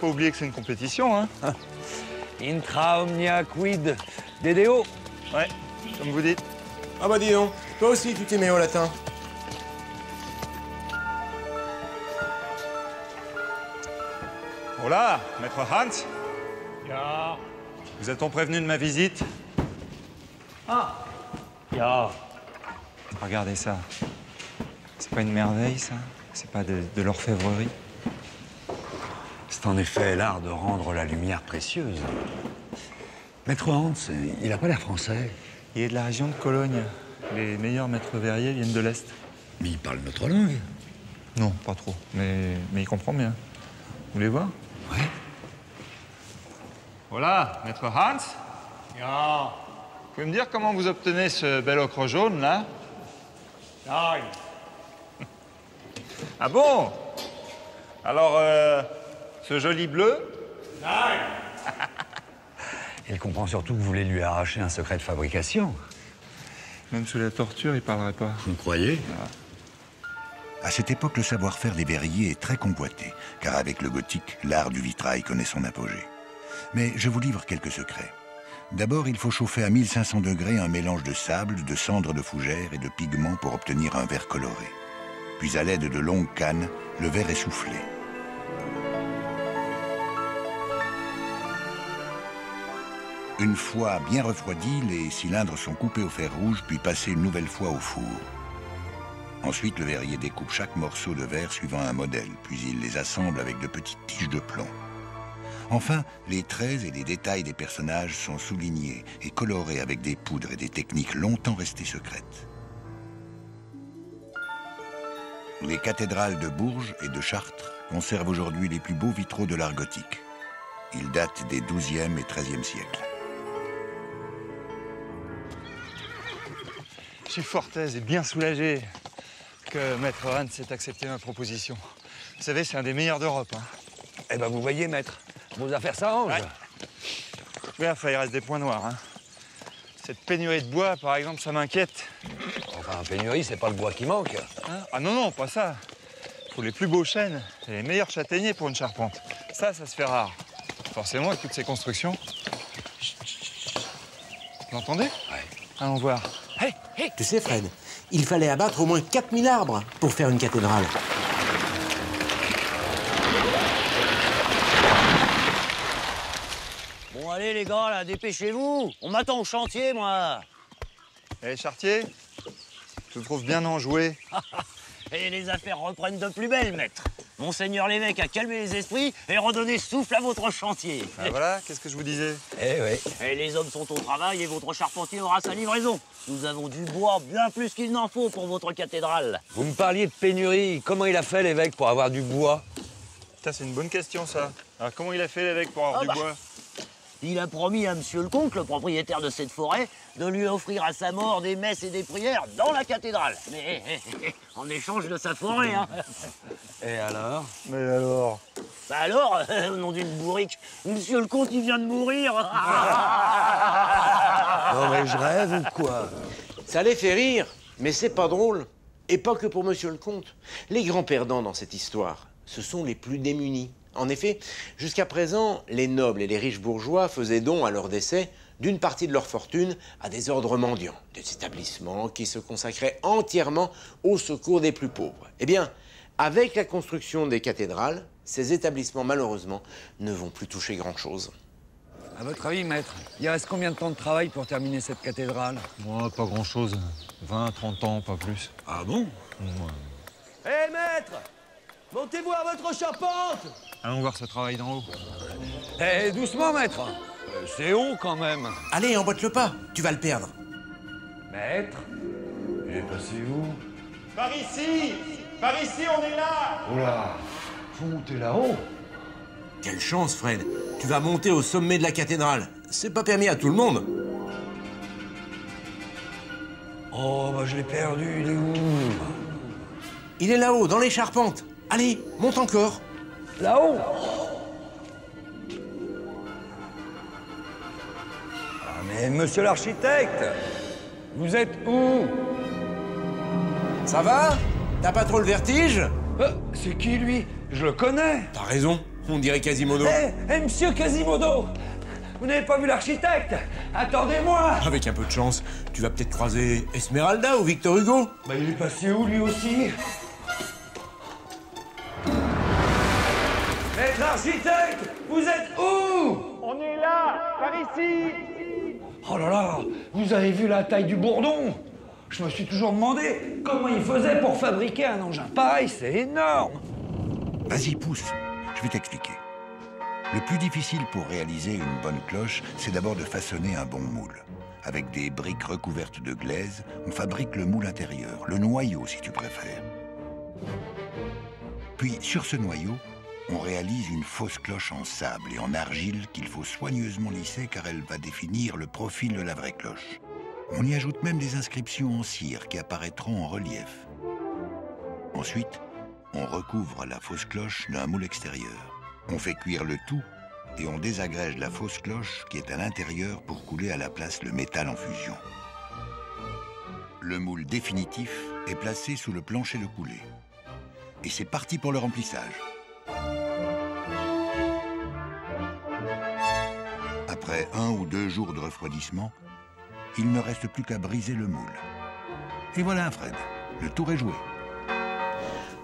Speaker 9: Faut oublier que c'est une compétition, hein.
Speaker 1: Intra omnia quid dedeo.
Speaker 9: Ouais, comme vous dites.
Speaker 2: Ah bah dis donc, toi aussi tu t'es mis au latin.
Speaker 9: Hola, maître Hans.
Speaker 14: Ja.
Speaker 9: Vous a-t-on prévenu de ma visite?
Speaker 14: Ah. Ja.
Speaker 9: Regardez ça. C'est pas une merveille, ça? C'est pas de l'orfèvrerie?
Speaker 1: C'est en effet l'art de rendre la lumière précieuse. Maître Hans, il n'a pas l'air français.
Speaker 9: Il est de la région de Cologne. Les meilleurs maîtres verriers viennent de l'Est.
Speaker 1: Mais il parle notre langue.
Speaker 9: Non, pas trop. Mais il comprend bien. Vous voulez voir?
Speaker 1: Ouais.
Speaker 9: Voilà, maître Hans.
Speaker 14: Ja.
Speaker 9: Vous pouvez me dire comment vous obtenez ce bel ocre jaune, là?
Speaker 14: Nein.
Speaker 9: Ah bon? Alors, ce joli bleu?
Speaker 14: Nein.
Speaker 1: Il comprend surtout que vous voulez lui arracher un secret de fabrication.
Speaker 9: Même sous la torture, il parlerait pas.
Speaker 1: Vous croyez?
Speaker 3: À cette époque, le savoir-faire des verriers est très convoité, car avec le gothique, l'art du vitrail connaît son apogée. Mais je vous livre quelques secrets. D'abord, il faut chauffer à 1500 degrés un mélange de sable, de cendres de fougère et de pigments pour obtenir un verre coloré. Puis à l'aide de longues cannes, le verre est soufflé. Une fois bien refroidis, les cylindres sont coupés au fer rouge puis passés une nouvelle fois au four. Ensuite, le verrier découpe chaque morceau de verre suivant un modèle, puis il les assemble avec de petites tiges de plomb. Enfin, les traits et les détails des personnages sont soulignés et colorés avec des poudres et des techniques longtemps restées secrètes. Les cathédrales de Bourges et de Chartres conservent aujourd'hui les plus beaux vitraux de l'art gothique. Ils datent des XIIe et XIIIe siècles.
Speaker 9: Je suis fort aise et bien soulagé que Maître Hans ait accepté ma proposition. Vous savez, c'est un des meilleurs d'Europe. Hein.
Speaker 1: Eh ben, vous voyez, maître, vos affaires s'arrangent.
Speaker 9: Ouais, enfin, il reste des points noirs. Hein. Cette pénurie de bois, par exemple, ça m'inquiète.
Speaker 1: Enfin, pénurie, c'est pas le bois qui manque.
Speaker 9: Hein? Ah non, non, pas ça. Il faut les plus beaux chênes et les meilleurs châtaigniers pour une charpente. Ça se fait rare. Forcément, avec toutes ces constructions. Vous l'entendez?
Speaker 1: Ouais.
Speaker 9: Allons voir.
Speaker 2: Hey, hey. Tu sais, Fred, il fallait abattre au moins 4000 arbres pour faire une cathédrale.
Speaker 8: Bon, allez, les gars, là, dépêchez-vous. On m'attend au chantier, moi.
Speaker 9: Eh, Chartier, je te trouve bien enjoué.
Speaker 8: Et les affaires reprennent de plus belle, maître. Monseigneur l'évêque a calmé les esprits et redonné souffle à votre chantier.
Speaker 9: Ah, voilà, qu'est-ce que je vous disais?
Speaker 1: Eh oui.
Speaker 8: Et les hommes sont au travail et votre charpentier aura sa livraison. Nous avons du bois bien plus qu'il n'en faut pour votre cathédrale.
Speaker 1: Vous me parliez de pénurie. Comment il a fait, l'évêque, pour avoir du bois?
Speaker 9: Ça, c'est une bonne question, ça. Alors, comment il a fait, l'évêque, pour avoir du bois?
Speaker 8: Il a promis à monsieur le comte, le propriétaire de cette forêt, de lui offrir à sa mort des messes et des prières dans la cathédrale. Mais en échange de sa forêt, hein.
Speaker 1: Et alors?
Speaker 9: Mais alors?
Speaker 8: Bah alors, au nom d'une bourrique, monsieur le comte, il vient de mourir.
Speaker 1: Non mais je rêve ou quoi?
Speaker 2: Ça les fait rire, mais c'est pas drôle. Et pas que pour monsieur le comte. Les grands perdants dans cette histoire, ce sont les plus démunis. En effet, jusqu'à présent, les nobles et les riches bourgeois faisaient don à leur décès d'une partie de leur fortune à des ordres mendiants, des établissements qui se consacraient entièrement au secours des plus pauvres. Eh bien, avec la construction des cathédrales, ces établissements, malheureusement, ne vont plus toucher grand-chose.
Speaker 1: À votre avis, maître, il reste combien de temps de travail pour terminer cette cathédrale?
Speaker 9: Moi, pas grand-chose. 20, 30 ans, pas plus.
Speaker 1: Ah bon?
Speaker 15: Hé, maître! Montez-vous à votre charpente!
Speaker 9: Allons voir ce travail d'en haut.
Speaker 1: Eh, doucement, maître. C'est haut, quand même.
Speaker 2: Allez, emboîte-le pas, tu vas le perdre.
Speaker 1: Maître, il est passé où?
Speaker 16: Par ici! Par ici, on est là!
Speaker 1: Oula, faut monter là-haut.
Speaker 2: Quelle chance, Fred. Tu vas monter au sommet de la cathédrale. C'est pas permis à tout le monde.
Speaker 1: Oh, bah je l'ai perdu, il est où?
Speaker 2: Il est là-haut, dans les charpentes. Allez, monte encore.
Speaker 1: Là-haut? Ah, mais monsieur l'architecte, vous êtes où?
Speaker 2: Ça va? T'as pas trop le vertige?
Speaker 1: C'est qui, lui? Je le connais.
Speaker 2: T'as raison, on dirait Quasimodo.
Speaker 1: Monsieur Quasimodo, vous n'avez pas vu l'architecte? Attendez-moi.
Speaker 2: Avec un peu de chance, tu vas peut-être croiser Esmeralda ou Victor Hugo.
Speaker 1: Bah, il est passé où, lui aussi? Maître architecte, vous êtes où?
Speaker 16: On est là! Par ici!
Speaker 1: Oh là là, vous avez vu la taille du bourdon? Je me suis toujours demandé comment il faisait pour fabriquer un engin pareil, c'est énorme.
Speaker 3: Vas-y, pousse, je vais t'expliquer. Le plus difficile pour réaliser une bonne cloche, c'est d'abord de façonner un bon moule. Avec des briques recouvertes de glaise, on fabrique le moule intérieur, le noyau si tu préfères. Puis, sur ce noyau, on réalise une fausse cloche en sable et en argile qu'il faut soigneusement lisser car elle va définir le profil de la vraie cloche. On y ajoute même des inscriptions en cire qui apparaîtront en relief. Ensuite, on recouvre la fausse cloche d'un moule extérieur. On fait cuire le tout et on désagrège la fausse cloche qui est à l'intérieur pour couler à la place le métal en fusion. Le moule définitif est placé sous le plancher de coulée. Et c'est parti pour le remplissage. Après 1 ou 2 jours de refroidissement, il ne reste plus qu'à briser le moule. Et voilà, Fred, le tour est joué.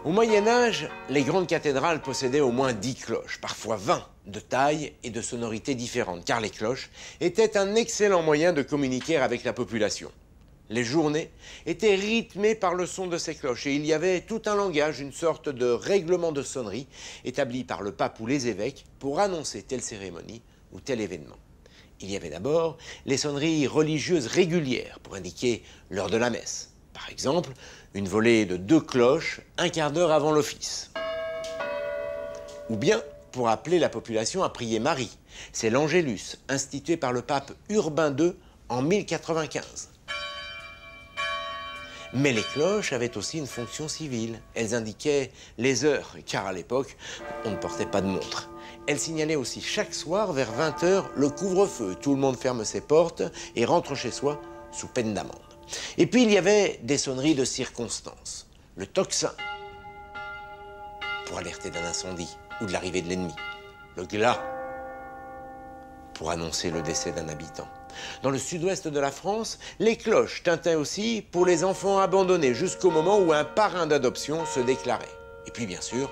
Speaker 2: Au Moyen-Âge, les grandes cathédrales possédaient au moins 10 cloches, parfois 20, de taille et de sonorités différentes, car les cloches étaient un excellent moyen de communiquer avec la population. Les journées étaient rythmées par le son de ces cloches et il y avait tout un langage, une sorte de règlement de sonnerie établi par le pape ou les évêques pour annoncer telle cérémonie ou tel événement. Il y avait d'abord les sonneries religieuses régulières pour indiquer l'heure de la messe. Par exemple, une volée de 2 cloches, un quart d'heure avant l'office. Ou bien pour appeler la population à prier Marie. C'est l'Angélus, institué par le pape Urbain II en 1095. Mais les cloches avaient aussi une fonction civile. Elles indiquaient les heures, car à l'époque, on ne portait pas de montre. Elles signalaient aussi chaque soir, vers 20 h, le couvre-feu. Tout le monde ferme ses portes et rentre chez soi sous peine d'amende. Et puis, il y avait des sonneries de circonstance. Le tocsin, pour alerter d'un incendie ou de l'arrivée de l'ennemi. Le glas, pour annoncer le décès d'un habitant. Dans le sud-ouest de la France, les cloches tintaient aussi pour les enfants abandonnés jusqu'au moment où un parrain d'adoption se déclarait. Et puis, bien sûr,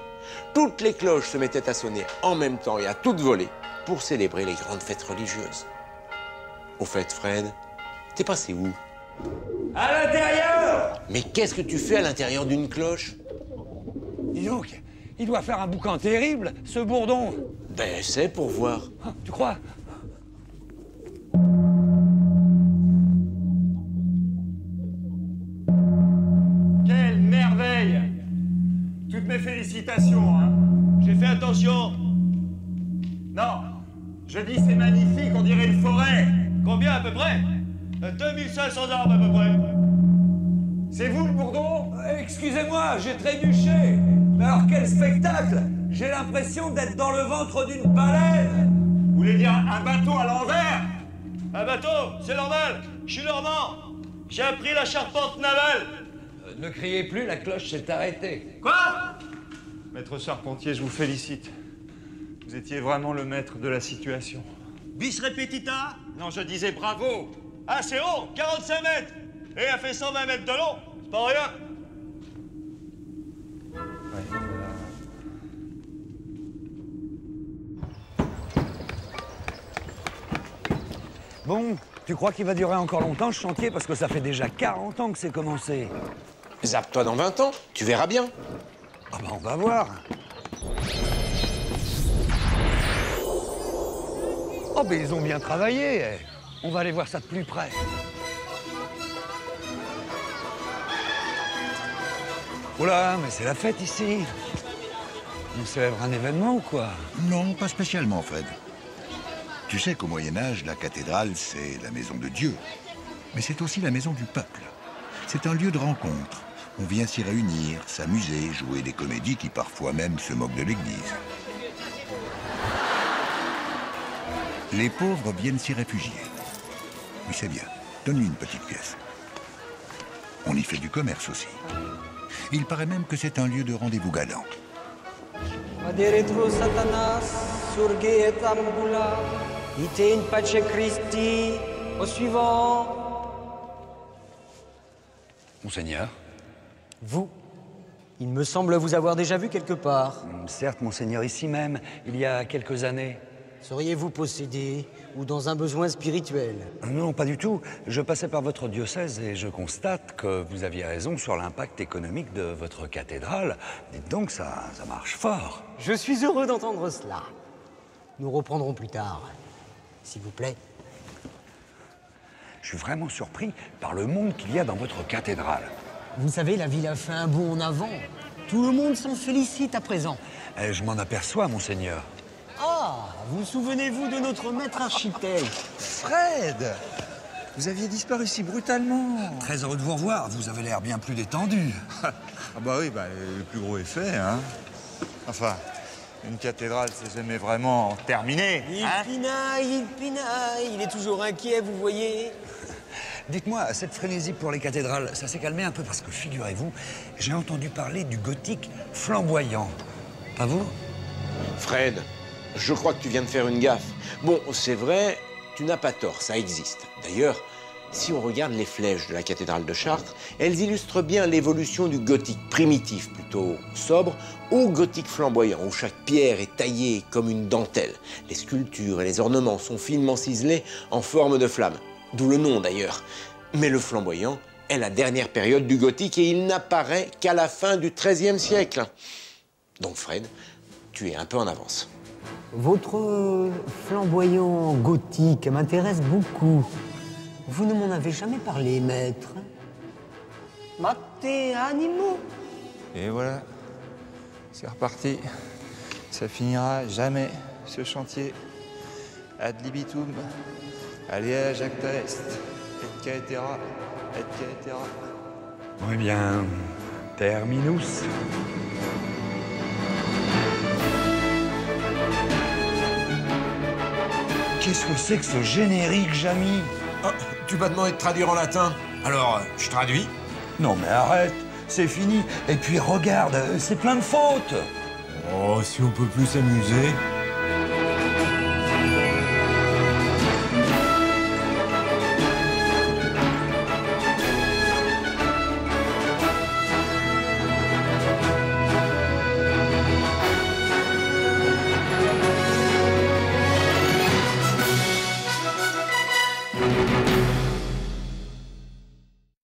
Speaker 2: toutes les cloches se mettaient à sonner en même temps et à toute volée pour célébrer les grandes fêtes religieuses. Au fait, Fred, t'es passé où?
Speaker 1: À l'intérieur!
Speaker 2: Mais qu'est-ce que tu fais à l'intérieur d'une cloche?
Speaker 1: Dis donc, il doit faire un boucan terrible, ce bourdon.
Speaker 2: Ben, c'est pour voir.
Speaker 1: Ah, tu crois?
Speaker 16: Quelle merveille! Toutes mes félicitations, hein. J'ai fait attention. Non, je dis c'est magnifique, on dirait une forêt. Combien à peu près? 2500 arbres à peu près. C'est vous le bourdon?
Speaker 1: Excusez-moi, j'ai trébuché. Mais alors quel spectacle! J'ai l'impression d'être dans le ventre d'une baleine.
Speaker 16: Vous voulez dire un bateau à l'envers? Un bateau, c'est normal. Je suis normand. J'ai appris la charpente navale.
Speaker 1: Ne criez plus, la cloche s'est arrêtée.
Speaker 16: Quoi?
Speaker 9: Maître Charpentier, je vous félicite. Vous étiez vraiment le maître de la situation.
Speaker 16: Bis repetita?
Speaker 9: Non, je disais bravo.
Speaker 16: Ah, c'est haut, 45 mètres. Et elle fait 120 mètres de long. C'est pas rien.
Speaker 1: Bon, tu crois qu'il va durer encore longtemps, ce chantier? Parce que ça fait déjà 40 ans que c'est commencé.
Speaker 2: Zappe-toi dans 20 ans, tu verras bien.
Speaker 1: Ah ben, on va voir. Oh, ben ils ont bien travaillé. On va aller voir ça de plus près. Oula, mais c'est la fête ici. On célèbre un événement ou quoi?
Speaker 3: Non, pas spécialement, Fred. Tu sais qu'au Moyen-Âge, la cathédrale, c'est la maison de Dieu. Mais c'est aussi la maison du peuple. C'est un lieu de rencontre. On vient s'y réunir, s'amuser, jouer des comédies qui parfois même se moquent de l'Église. Les pauvres viennent s'y réfugier. Oui, c'est bien. Donne-lui une petite pièce. On y fait du commerce aussi. Il paraît même que c'est un lieu de rendez-vous galant.
Speaker 6: Addiritro Satanas, surge et ambula, ite in pace Christi, au suivant.
Speaker 1: Monseigneur?
Speaker 6: Vous? Il me semble vous avoir déjà vu quelque part.
Speaker 1: Certes, monseigneur, ici même, il y a quelques années.
Speaker 6: Seriez-vous possédé ou dans un besoin spirituel?
Speaker 1: Non, pas du tout. Je passais par votre diocèse et je constate que vous aviez raison sur l'impact économique de votre cathédrale. Dites donc, ça marche fort.
Speaker 6: Je suis heureux d'entendre cela. Nous reprendrons plus tard, s'il vous plaît.
Speaker 1: Je suis vraiment surpris par le monde qu'il y a dans votre cathédrale.
Speaker 6: Vous savez, la ville a fait un bond en avant. Tout le monde s'en félicite à présent.
Speaker 1: Je m'en aperçois, monseigneur.
Speaker 6: Ah, vous souvenez-vous de notre maître architecte?
Speaker 11: Fred! Vous aviez disparu si brutalement.
Speaker 1: Très heureux de vous revoir. Vous avez l'air bien plus détendu.
Speaker 9: Ah bah oui, le plus gros est fait, hein. Enfin, une cathédrale, c'est jamais vraiment terminé.
Speaker 6: Il pinaille, il est toujours inquiet, vous voyez.
Speaker 1: Dites-moi, cette frénésie pour les cathédrales, ça s'est calmé un peu parce que, figurez-vous, j'ai entendu parler du gothique flamboyant. Pas vous?
Speaker 2: Fred, je crois que tu viens de faire une gaffe. Bon, c'est vrai, Tu n'as pas tort, ça existe. D'ailleurs, si on regarde les flèches de la cathédrale de Chartres, elles illustrent bien l'évolution du gothique primitif, plutôt sobre, au gothique flamboyant, où chaque pierre est taillée comme une dentelle. Les sculptures et les ornements sont finement ciselés en forme de flamme, d'où le nom d'ailleurs. Mais le flamboyant est la dernière période du gothique et il n'apparaît qu'à la fin du XIIIe siècle. Donc Fred, tu es un peu en avance.
Speaker 6: Votre flamboyant gothique m'intéresse beaucoup. Vous ne m'en avez jamais parlé, maître. Mate animo.
Speaker 9: Et voilà, c'est reparti. Ça finira jamais, ce chantier. Ad libitum, alea jacta est, et caetera, et caetera.
Speaker 1: Eh bien, terminus. Qu'est-ce que c'est que ce générique, Jamy?
Speaker 2: Ah, tu m'as demandé de traduire en latin. Alors, je traduis.
Speaker 1: Non mais arrête, c'est fini. Et puis regarde, c'est plein de fautes.
Speaker 10: Oh, si on peut plus s'amuser.